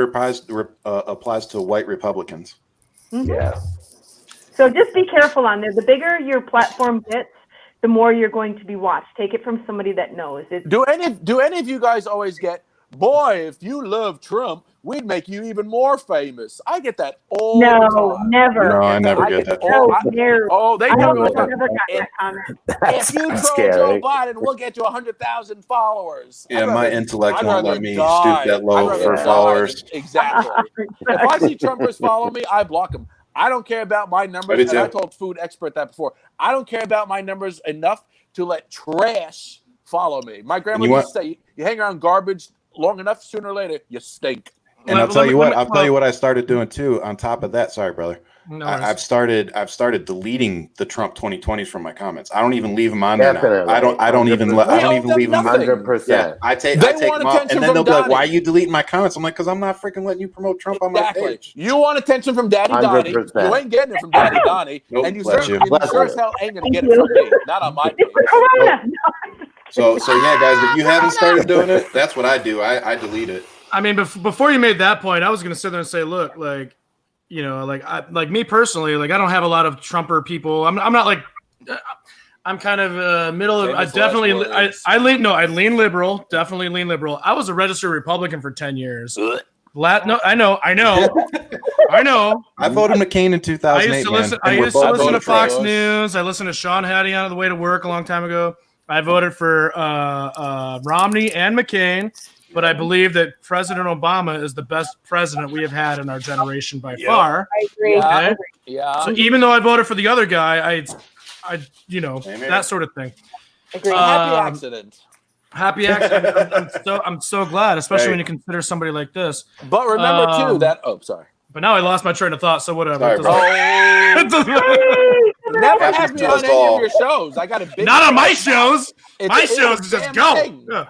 applies to white Republicans. Yeah. So just be careful on there. The bigger your platform gets, the more you're going to be watched. Take it from somebody that knows. Do any of you guys always get, boy, if you love Trump, we'd make you even more famous? I get that all the time. Never. No, I never get that. They I tell don't me know if I've ever gotten that comment. if you troll Joe Biden, we'll get you 100,000 followers. Yeah, my intellect I'd won't rather let me die. stoop that low I'd for rather followers. die. Exactly. If I see Trumpers follow me, I block them. I don't care about my numbers. I do And I too. told Food Expert that before. I don't care about my numbers enough to let trash follow me. My grandma used to say, you hang around garbage long enough, sooner or later, you stink. And I'll tell you what I started doing too. On top of that, sorry, brother. No I've started deleting the Trump 2020s from my comments. I don't even leave them on there now. I don't even leave them. 100%. Yeah, I take them off, and then they'll be like, "Why are you deleting my comments?" I'm like, "Because I'm not freaking letting you promote Trump on my page." You want attention from Daddy Donnie. 100%. You ain't getting it from Daddy Donnie. Nope, and you bless sure, you. and you sure as hell ain't going to get it from me. Not on my page. So yeah, guys, if you haven't started doing it, that's what I do. I delete it. I mean, before you made that point, I was going to sit there and say, look, like, you know, like me personally, like I don't have a lot of Trumper people. I'm not like, I'm kind of middle of. I lean liberal, definitely lean liberal. I was a registered Republican for 10 years. No, I know. I voted McCain in 2008. I used to listen to Fox News. I listened to Sean Hannity on the way to work a long time ago. I voted for Romney and McCain. But I believe that President Obama is the best president we have had in our generation by far. I agree. Okay? Yeah. So even though I voted for the other guy, I you know, that sort of thing. Happy accident. Happy accident. I'm so glad, especially when you consider somebody like this. But remember too that. Oh, sorry. But now I lost my train of thought. So whatever. Never have me on any of your shows. I got a big. Not on my shows. My shows is just go. Yeah.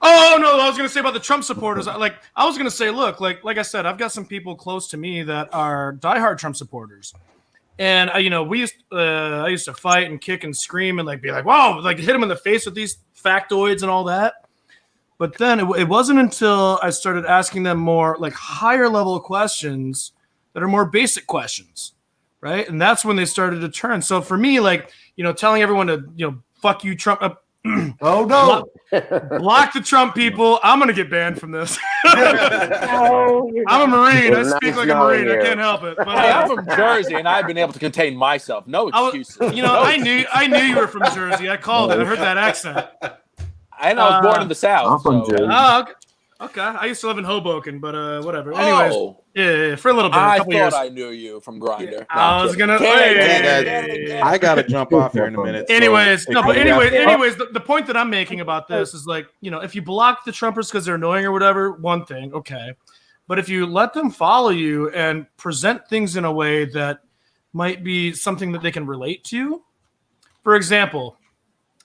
Oh no, I was gonna say about the Trump supporters. I was gonna say, look, like I said, I've got some people close to me that are diehard Trump supporters, and I used to fight and kick and scream and like be like, whoa, like hit him in the face with these factoids and all that. But then it wasn't until I started asking them more like higher level questions that are more basic questions, right? And that's when they started to turn. So for me, like, you know, telling everyone to, you know, fuck you, Trump. Oh no! Block the Trump people. I'm gonna get banned from this. I'm a Marine. I speak like a Marine. I can't help it. But I'm from Jersey, and I've been able to contain myself. No excuses. I knew you were from Jersey. I called it. I heard that accent. And I was born in the South. I'm from Jersey. Oh, okay. I used to live in Hoboken, but whatever. Anyways, yeah, for a little bit. I thought years. I knew you from Grindr. I was gonna. I gotta jump off here in a minute. Anyways, the point that I'm making about this is like, you know, if you block the Trumpers because they're annoying or whatever, one thing, okay. But if you let them follow you and present things in a way that might be something that they can relate to, for example,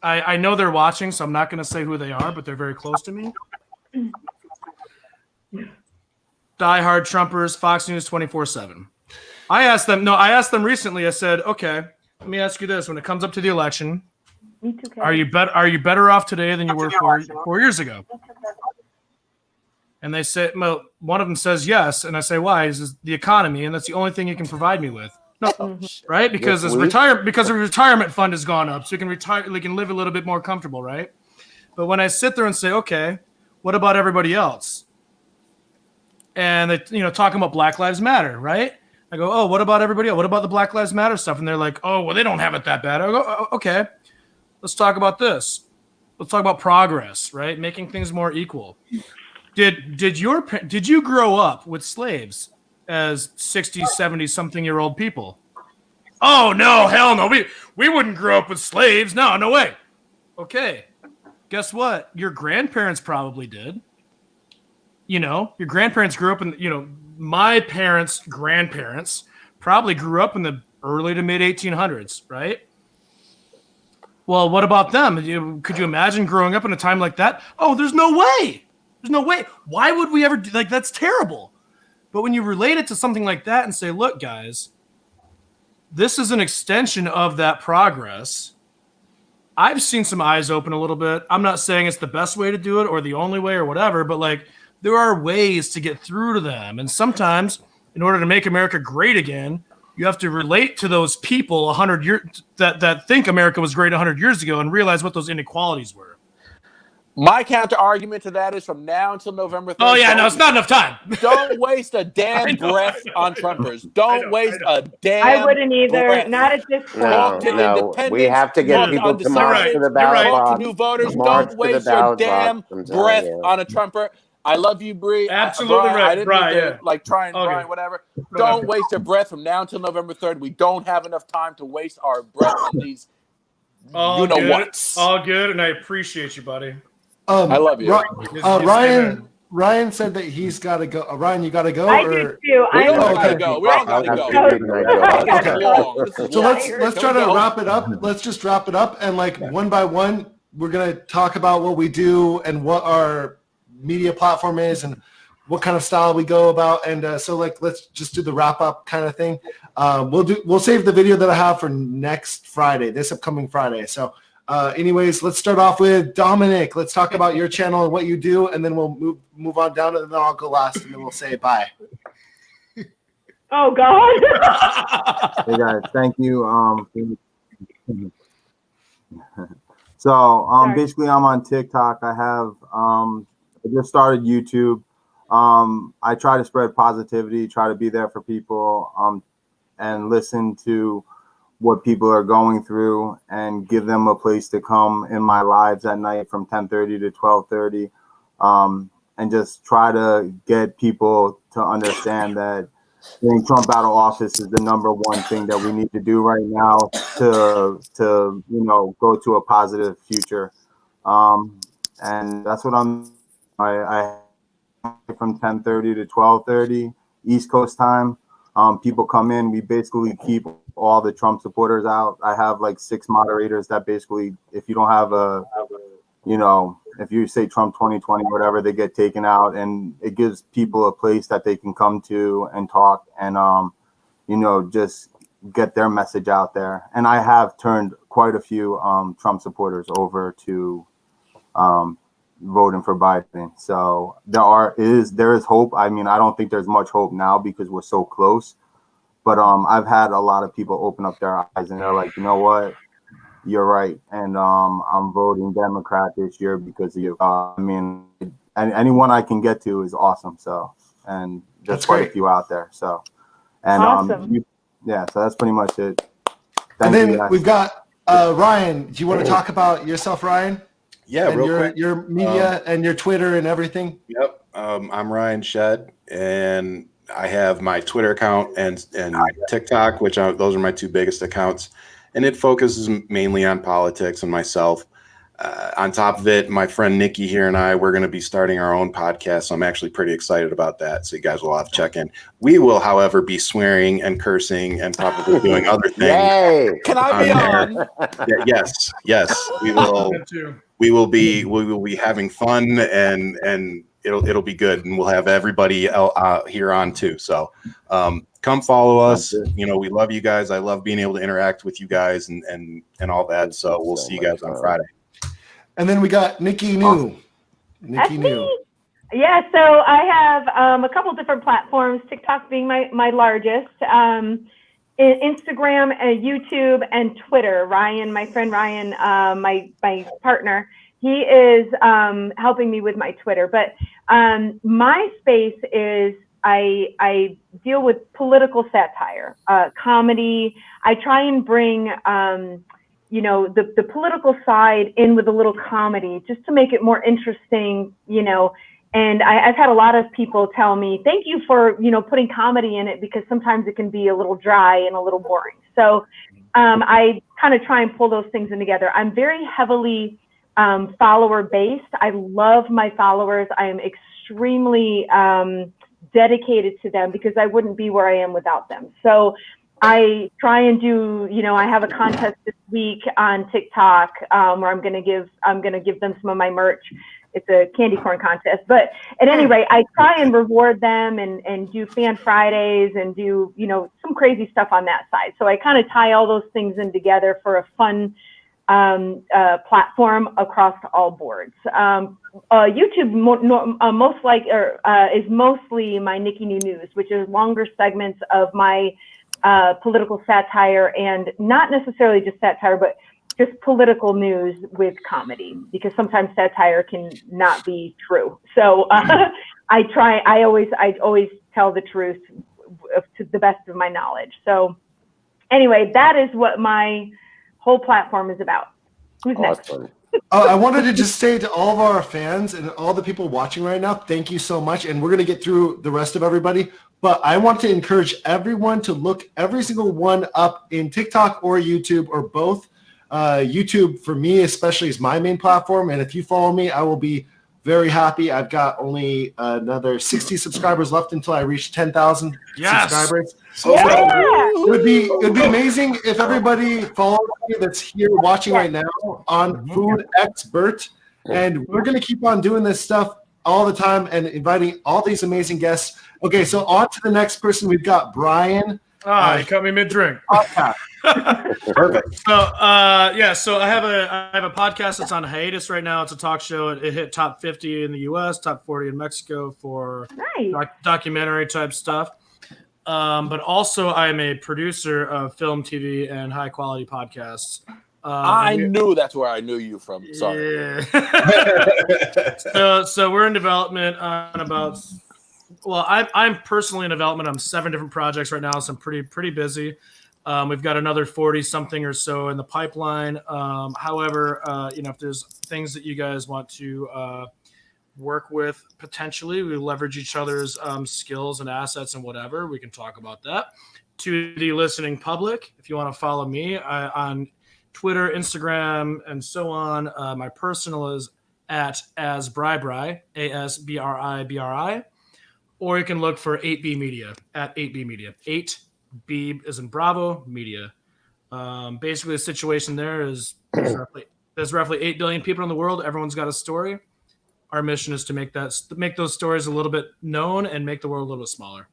I know they're watching, so I'm not going to say who they are, but they're very close to me. Diehard Trumpers, Fox News 24/7. I asked them recently. I said, okay, let me ask you this: when it comes up to the election, are you better off today than you were 4 years ago? And they said, well, one of them says yes, and I say, why? Is the economy, and that's the only thing you can provide me with. No, right? Because the retirement fund has gone up, so you can retire, you can live a little bit more comfortable, right? But when I sit there and say, okay, what about everybody else? And they, you know, talking about Black Lives Matter, right? I go, oh, what about everybody else? What about the Black Lives Matter stuff? And they're like, oh, well, they don't have it that bad. I go, oh, okay, let's talk about this. Let's talk about progress, right? Making things more equal. Did you grow up with slaves as 60, 70 something year old people? Oh no, hell no. We wouldn't grow up with slaves. No way. Okay. Guess what? Your grandparents probably did. You know, your grandparents grew up in, you know, my parents' grandparents probably grew up in the early to mid 1800s, right? Well, what about them? Could you imagine growing up in a time like that? Oh, there's no way. There's no way. Why would we ever do like that's terrible? But when you relate it to something like that and say, look, guys, this is an extension of that progress. I've seen some eyes open a little bit. I'm not saying it's the best way to do it or the only way or whatever, but like there are ways to get through to them. And sometimes in order to make America great again, you have to relate to those people 100 years that think America was great 100 years ago and realize what those inequalities were. My counter argument to that is from now until November 3rd. Oh, yeah, no, it's not enough time. Don't waste a damn breath on Trumpers. Don't waste a damn I wouldn't either. breath. Not at this point. No, we have to get people to march to the ballot box. Talk to new voters. March Don't waste your damn breath on a Trumper. I love you, Bree. Absolutely Brian, right. I didn't Brian, mean to, yeah. like try and Brian, whatever. Don't waste your breath from now until November 3rd. We don't have enough time to waste our breath on these All you know good. what. All good, and I appreciate you, buddy. I love you. Ryan said that he's got to go. Ryan, you got to go? I or? do too. We all got to go. We all got to go. Okay. So let's try to wrap it up. Let's just wrap it up, and like one by one, we're gonna talk about what we do and what our media platform is and what kind of style we go about. And so like let's just do the wrap up kind of thing. We'll save the video that I have for next Friday, this upcoming Friday. So anyways, let's start off with Domenick. Let's talk about your channel and what you do, and then we'll move on down, and then I'll go last, and then we'll say bye. Oh God. Hey guys, thank you. So basically, I'm on TikTok. I have I just started YouTube. I try to spread positivity, try to be there for people, and listen to what people are going through and give them a place to come in my lives at night from 10:30 to 12:30, and just try to get people to understand that getting Trump out of office is the number one thing that we need to do right now to go to a positive future. And that's what I from 10:30 to 12:30 East Coast time. People come in. We basically keep all the Trump supporters out. I have like 6 moderators that basically, if you don't have if you say Trump 2020 or whatever, they get taken out, and it gives people a place that they can come to and talk and just get their message out there. And I have turned quite a few Trump supporters over to voting for Biden. So there is hope. I mean, I don't think there's much hope now because we're so close. But I've had a lot of people open up their eyes and they're like, you know what, you're right. And I'm voting Democrat this year because of you. And anyone I can get to is awesome. So, and there's quite a few out there. So, and awesome. So that's pretty much it. And then we've got Ryan. Do you want to talk about yourself, Ryan? Yeah, and real quick. Your media and your Twitter and everything. Yep. I'm Ryan Shead, and I have my Twitter account and TikTok, those are my 2 biggest accounts, and it focuses mainly on politics and myself. On top of it, my friend Nikki here and we're going to be starting our own podcast, so I'm actually pretty excited about that. So you guys will have to check in. We will, however, be swearing and cursing and probably doing other things. Yay! Can I be on? Yes. We will. We will be having fun and it'll be good, and we'll have everybody here on too. So come follow us. We love you guys. I love being able to interact with you guys and all that. So we'll see you guys on Friday. And then we got NIKKINOO. NIKKINOO. Yeah, so I have a couple different platforms, TikTok being my largest, Instagram, YouTube, and Twitter. Ryan, my friend Ryan, my partner, he is helping me with my Twitter. But my space is I deal with political satire, comedy. I try and bring the political side in with a little comedy just to make it more interesting, And I've had a lot of people tell me, thank you for, putting comedy in it, because sometimes it can be a little dry and a little boring. So I kind of try and pull those things in together. I'm very heavily follower based. I love my followers. I am extremely dedicated to them because I wouldn't be where I am without them. So I try and do, I have a contest this week on TikTok, where I'm gonna give them some of my merch. It's a candy corn contest, but at any rate, I try and reward them and do fan Fridays and do, you know, some crazy stuff on that side. So I kind of tie all those things in together for a fun platform across all boards. YouTube is mostly my NIKKINOO news, which is longer segments of my political satire, and not necessarily just satire, but just political news with comedy, because sometimes satire can not be true. So I always tell the truth to the best of my knowledge. So anyway, that is what my whole platform is about. Who's next? I wanted to just say to all of our fans and all the people watching right now, thank you so much. And we're going to get through the rest of everybody. But I want to encourage everyone to look every single one up in TikTok or YouTube or both. YouTube, for me especially, is my main platform. And if you follow me, I will be very happy. I've got only another 60 subscribers left until I reach 10,000 subscribers. So it would be amazing if everybody follows me that's here watching right now on Food X Bert. And we're going to keep on doing this stuff all the time and inviting all these amazing guests. Okay, so on to the next person. We've got Brian. You cut me mid-drink. Perfect. So so I have a podcast that's on hiatus right now. It's a talk show. It hit top 50 in the US, top 40 in Mexico for documentary type stuff. But also I'm a producer of film, TV, and high quality podcasts. I knew that's where I knew you from. Sorry. Yeah. so we're in development on about. Well, I'm personally in development on 7 different projects right now, so I'm pretty busy. We've got another 40 something or so in the pipeline. However, if there's things that you guys want to work with, potentially we leverage each other's skills and assets and whatever, we can talk about that. To the listening public, if you want to follow me on Twitter, Instagram, and so on, my personal is at asbribri, ASBRIBRI. Or you can look for 8B Media at 8B Media. 8B is in Bravo Media. Basically, the situation there is there's roughly 8 billion people in the world. Everyone's got a story. Our mission is to make those stories a little bit known and make the world a little bit smaller.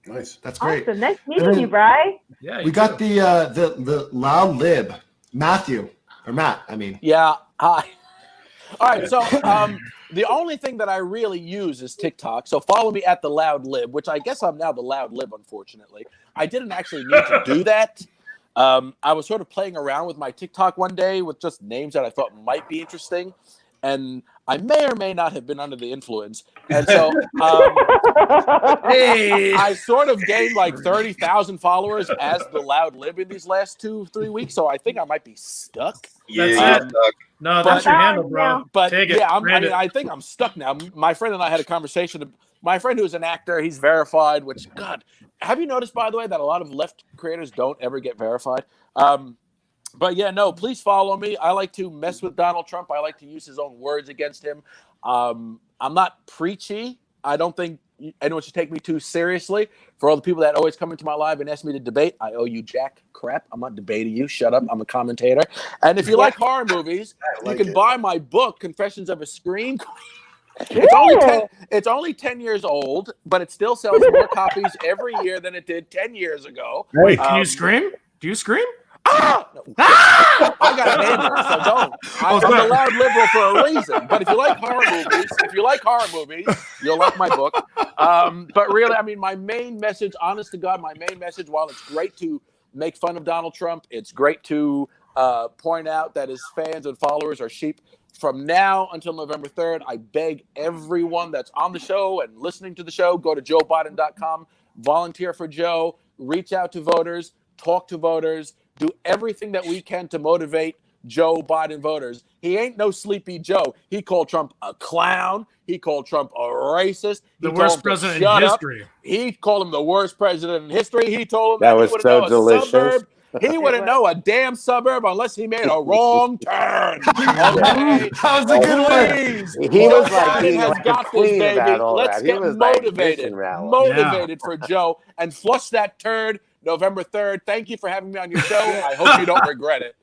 Nice, that's great. Awesome. Nice meeting you, Bri. Yeah, we got the Loud Lib, Matt. I mean. Yeah. Hi. All right. So the only thing that I really use is TikTok. So follow me at the Loud Lib, which I guess I'm now the Loud Lib, unfortunately. I didn't actually need to do that. I was sort of playing around with my TikTok one day with just names that I thought might be interesting. And I may or may not have been under the influence. And so I sort of gained like 30,000 followers as the Loud Lib in these last 2-3 weeks. So I think I might be stuck. That's your handle, bro. But Take it. Yeah, I think I'm stuck now. My friend and I had a conversation. My friend who's an actor, he's verified, which, God, have you noticed, by the way, that a lot of left creators don't ever get verified? But yeah, no, please follow me. I like to mess with Donald Trump. I like to use his own words against him. I'm not preachy. I don't think anyone should take me too seriously. For all the people that always come into my live and ask me to debate, I owe you jack crap. I'm not debating you. Shut up. I'm a commentator. And if you like horror movies, you can buy my book, Confessions of a Scream Queen. It's only 10 years old, but it still sells more copies every year than it did 10 years ago. Wait, can you scream? Do you scream? No. I got an neighbor, so don't. I'm a loud liberal for a reason. But if you like horror movies, you'll like my book. But really, I mean, my main message, honest to God, while it's great to make fun of Donald Trump, it's great to point out that his fans and followers are sheep. From now until November 3rd, I beg everyone that's on the show and listening to the show, go to joebiden.com, volunteer for Joe, reach out to voters, talk to voters, do everything that we can to motivate Joe Biden voters. He ain't no sleepy Joe. He called Trump a clown. He called Trump a racist. The worst president in history. He called him the worst president in history. He told him that was so delicious. He wouldn't know a damn suburb unless he made a wrong turn. Okay? That was a good one. He was like being has like got a queen this, baby. about all Let's that. get motivated for Joe and flush that turd November 3rd. Thank you for having me on your show. I hope you don't regret it.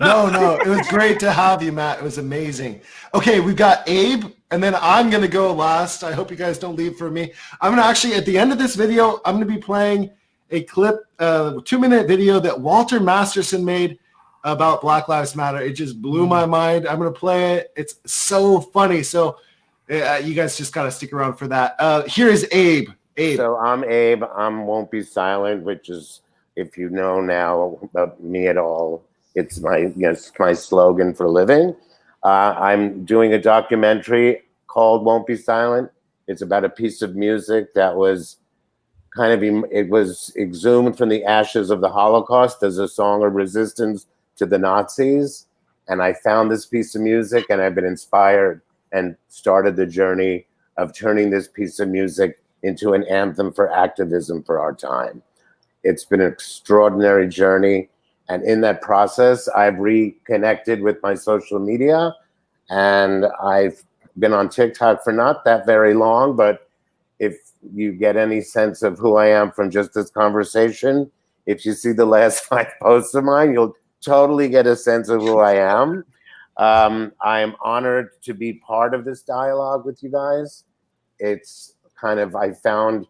No, it was great to have you, Matt. It was amazing. Okay, we've got Abe, and then I'm going to go last. I hope you guys don't leave for me. I'm going to actually, at the end of this video, I'm going to be playing a clip, a 2-minute video that Walter Masterson made about Black Lives Matter. It just blew my mind. I'm going to play it. It's so funny. So you guys just got to stick around for that. Here is Abe. So I'm Abe. Won't Be Silent, which is, if you know now about me at all, it's my slogan for living. I'm doing a documentary called Won't Be Silent. It's about a piece of music that was it was exhumed from the ashes of the Holocaust as a song of resistance to the Nazis. And I found this piece of music, and I've been inspired and started the journey of turning this piece of music into an anthem for activism for our time. It's been an extraordinary journey. And in that process, I've reconnected with my social media, and I've been on TikTok for not that very long, but if you get any sense of who I am from just this conversation, if you see the last 5 posts of mine, you'll totally get a sense of who I am. I am honored to be part of this dialogue with you guys. It's I found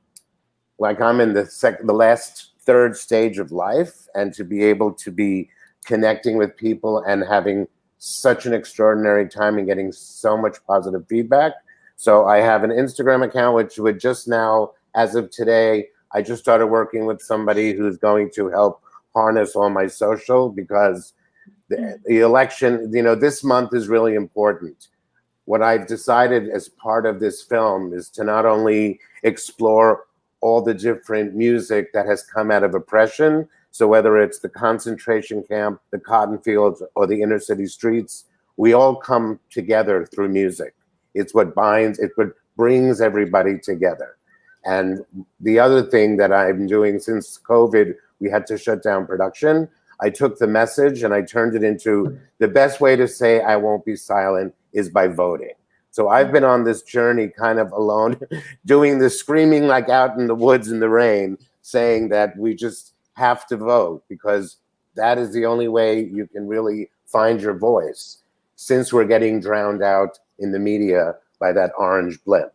like I'm in the last 3rd stage of life, and to be able to be connecting with people and having such an extraordinary time and getting so much positive feedback. So I have an Instagram account, which would just now, as of today, I just started working with somebody who's going to help harness all my social, because the election, this month is really important. What I've decided as part of this film is to not only explore all the different music that has come out of oppression. So whether it's the concentration camp, the cotton fields, or the inner city streets, we all come together through music. It's what binds, it's what brings everybody together. And the other thing that I'm doing, since COVID, we had to shut down production. I took the message and I turned it into the best way to say I won't be silent is by voting. So I've been on this journey kind of alone, doing the screaming like out in the woods in the rain, saying that we just have to vote, because that is the only way you can really find your voice, since we're getting drowned out in the media by that orange blip.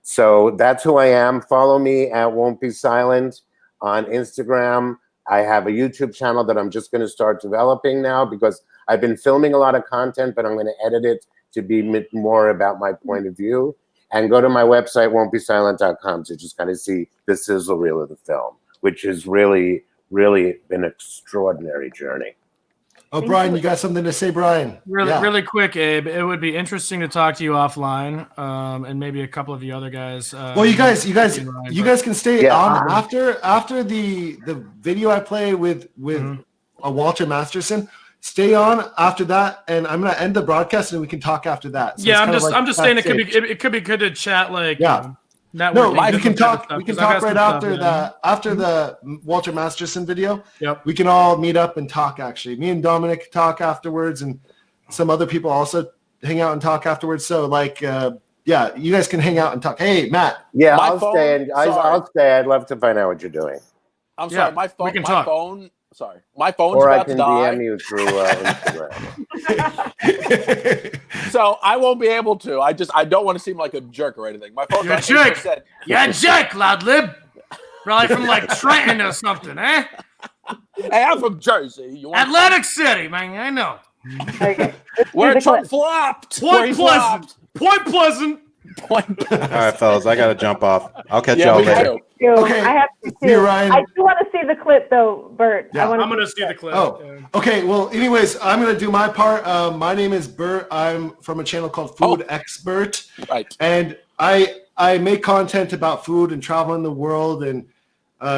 So that's who I am. Follow me at Won't Be Silent on Instagram. I have a YouTube channel that I'm just going to start developing now, because I've been filming a lot of content, but I'm going to edit it to be more about my point of view. And go to my website, won'tbesilent.com, to just kind of see the sizzle reel of the film, which has really, really been an extraordinary journey. Oh, Brian, you got something to say, Brian? Really quick, Abe. It would be interesting to talk to you offline, and maybe a couple of the other guys. Well, you guys can stay on after the video I play with Walter Masterson. Stay on after that, and I'm gonna end the broadcast, and we can talk after that. So I'm just saying it could be good to chat we can talk right after the Walter Masterson video. Yep. We can all meet up and talk. Actually, me and Domenick talk afterwards, and some other people also hang out and talk afterwards. So you guys can hang out and talk. Hey, Matt. Yeah, I'll stay. I'd love to find out what you're doing. I'm sorry, my phone. My phone's or about I can to die. DM you through Instagram. So I won't be able to. I don't want to seem like a jerk or anything. My phone's You're a jerk. You're a jerk, Loud Lib. Probably from Trenton or something, eh? Hey, I'm from Jersey. Atlantic City, man. I know. Where Trump flopped. Point Pleasant. All right, fellas, I gotta jump off. I'll catch y'all later. Okay, I have to see. Ryan. I do want to see the clip, though, Bert. Yeah, I'm gonna see the clip. Oh, okay. Well, anyways, I'm gonna do my part. My name is Bert. I'm from a channel called X Bert, right? And I make content about food and traveling the world and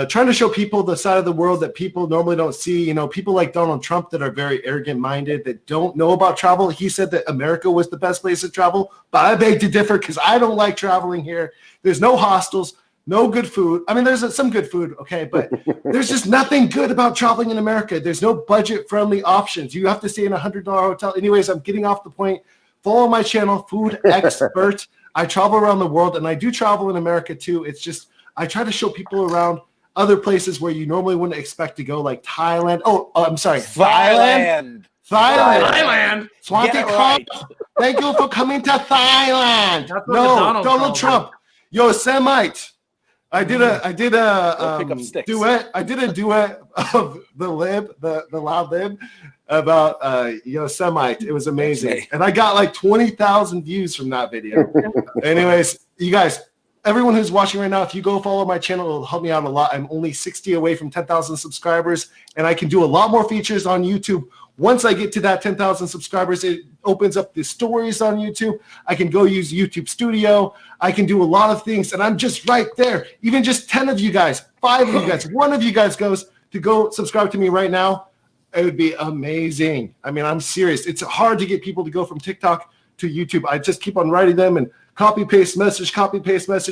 trying to show people the side of the world that people normally don't see. People like Donald Trump that are very arrogant-minded, that don't know about travel. He said that America was the best place to travel, but I beg to differ, because I don't like traveling here. There's no hostels, no good food. I mean, there's some good food, okay, but there's just nothing good about traveling in America. There's no budget-friendly options. You have to stay in a $100 hotel. Anyways, I'm getting off the point. Follow my channel, Food X Bert. I travel around the world, and I do travel in America too. It's just I try to show people around other places where you normally wouldn't expect to go, like Thailand. I'm sorry, Thailand. Swante Get it right. Thank you for coming to Thailand. That's what No, the Donald Trump. Yosemite. I did a pick up sticks. duet. I did a duet of the Loud Lib about Yosemite. It was amazing, and I got like 20,000 views from that video. Anyways, you guys, everyone who's watching right now, if you go follow my channel, it'll help me out a lot. I'm only 60 away from 10,000 subscribers, and I can do a lot more features on YouTube. Once I get to that 10,000 subscribers, it opens up the stories on YouTube. I can go use YouTube Studio. I can do a lot of things, and I'm just right there. Even just 10 of you guys, 5 of you guys, 1 of you guys goes to go subscribe to me right now, it would be amazing. I mean, I'm serious. It's hard to get people to go from TikTok to YouTube. I just keep on writing them and copy, paste message,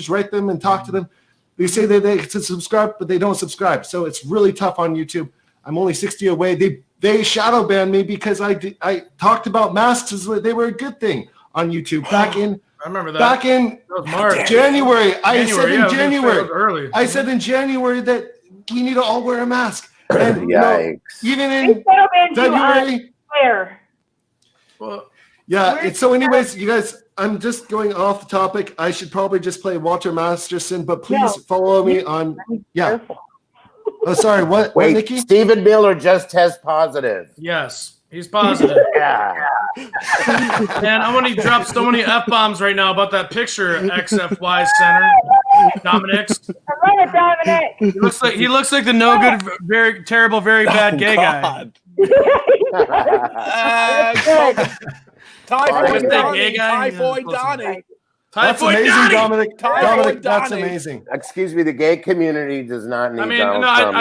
write them and talk to them. They say that they can subscribe, but they don't subscribe. So it's really tough on YouTube. I'm only 60 away. They shadow banned me because I talked about masks as they were a good thing on YouTube back in. I remember that. Back in January. I said in January that we need to all wear a mask. And even in February. Well, yeah. So anyways, you guys, I'm just going off the topic. I should probably just play Walter Masterson, but please follow me on. Yeah. Oh, sorry. What, Nikki? Stephen Miller just test positive. Yes, he's positive. Yeah. Man, I want to drop so many F-bombs right now about that picture, XYFCenter Domenick. Domenick. He looks like the no good, very terrible, very bad gay guy. Typhoid Donnie. That's amazing, Domenick. Domenick, that's amazing. Excuse me, the gay community does not need. I mean, Donald Trump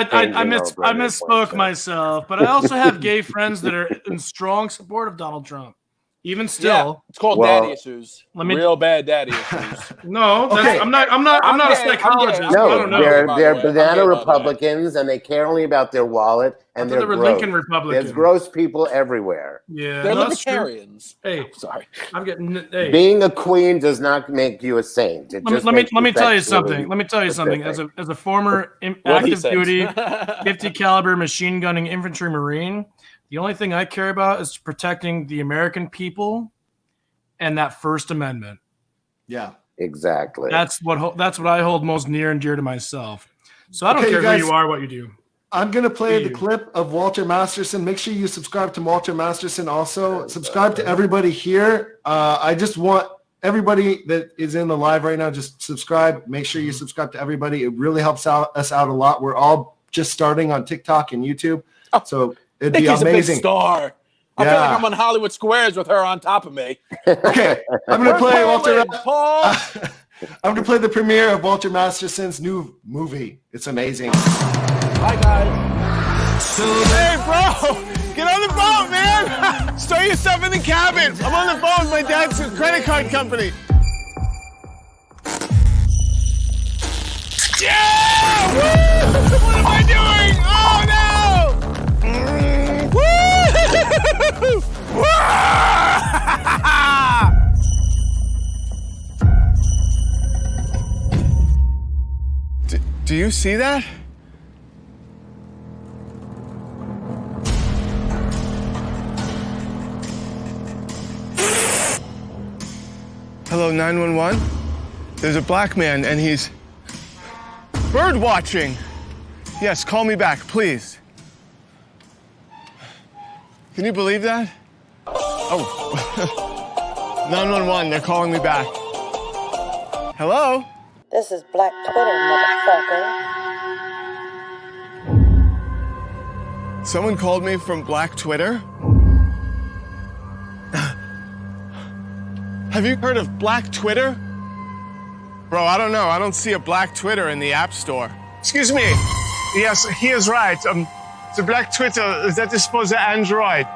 I misspoke myself, but I also have gay friends that are in strong support of Donald Trump. Even still, it's called daddy issues. Real bad daddy issues. No, I'm not a psychologist. No, they're banana Republicans, and they care only about their wallet. And they're Lincoln Republicans. There's gross people everywhere. Yeah, they're libertarians. Hey, sorry, I'm getting. Hey. Being a queen does not make you a saint. Let me tell you something. Let me tell you something. As a former active duty 50 caliber machine gunning infantry Marine, the only thing I care about is protecting the American people and that First Amendment. Yeah, exactly. That's what I hold most near and dear to myself. So I don't care who you are, what you do. I'm going to play the clip of Walter Masterson. Make sure you subscribe to Walter Masterson also. Subscribe to everybody here. I just want everybody that is in the live right now, just subscribe. Make sure you subscribe to everybody. It really helps us out a lot. We're all just starting on TikTok and YouTube. So it'd be amazing. A big star. I feel like I'm on Hollywood Squares with her on top of me. Okay, I'm going to play Walter. I'm going to play the premiere of Walter Masterson's new movie. It's amazing. Hi, guys. Hey, bro! Get on the boat, man! Stow your stuff in the cabin. I'm on the phone with my dad's credit card company. Yeah! Woo! What am I doing? Oh, no! Woo! Do you see that? Hello, 911? There's a black man and he's bird watching. Yes, call me back, please. Can you believe that? Oh. 911, they're calling me back. Hello? This is Black Twitter, motherfucker. Someone called me from Black Twitter? Have you heard of Black Twitter? Bro, I don't know. I don't see a Black Twitter in the App Store. Excuse me. Yes, he is right. The Black Twitter, that is for the Android.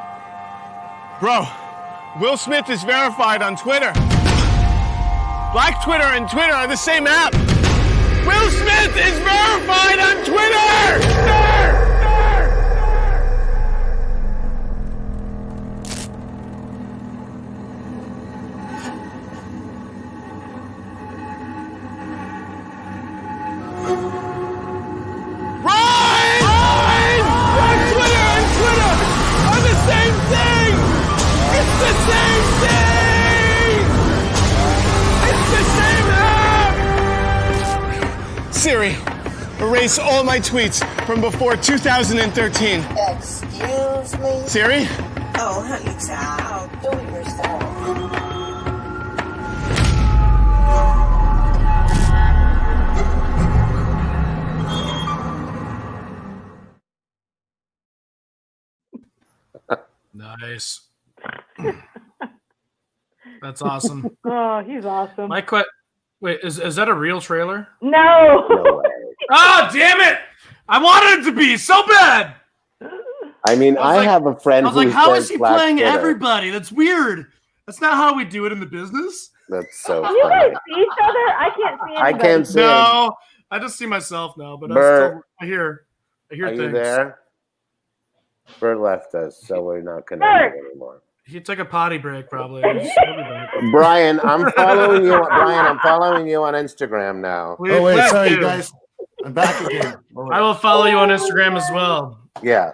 Bro, Will Smith is verified on Twitter. Black Twitter and Twitter are the same app. Will Smith is verified on Twitter! erase all my tweets from before 2013. Excuse me? Siri? Oh, honey, child, do it yourself. Nice. That's awesome. Oh, he's awesome. Wait, is that a real trailer? No. No way. Oh, damn it! I wanted it to be so bad. I mean, I have a friend I was who like, how says is he Black playing Twitter. everybody? That's weird. That's not how we do it in the business. That's so Can you guys funny. see each other? I can't see I anybody. can't see. No, I just see myself now, but Bert, I hear Are things. you there? Bert left us, so we're not connected anymore. He took a potty break, probably. Brian, I'm following you. Brian, I'm following you on Instagram now. Oh wait, sorry guys, I'm back again. I will follow you on Instagram as well. Yeah,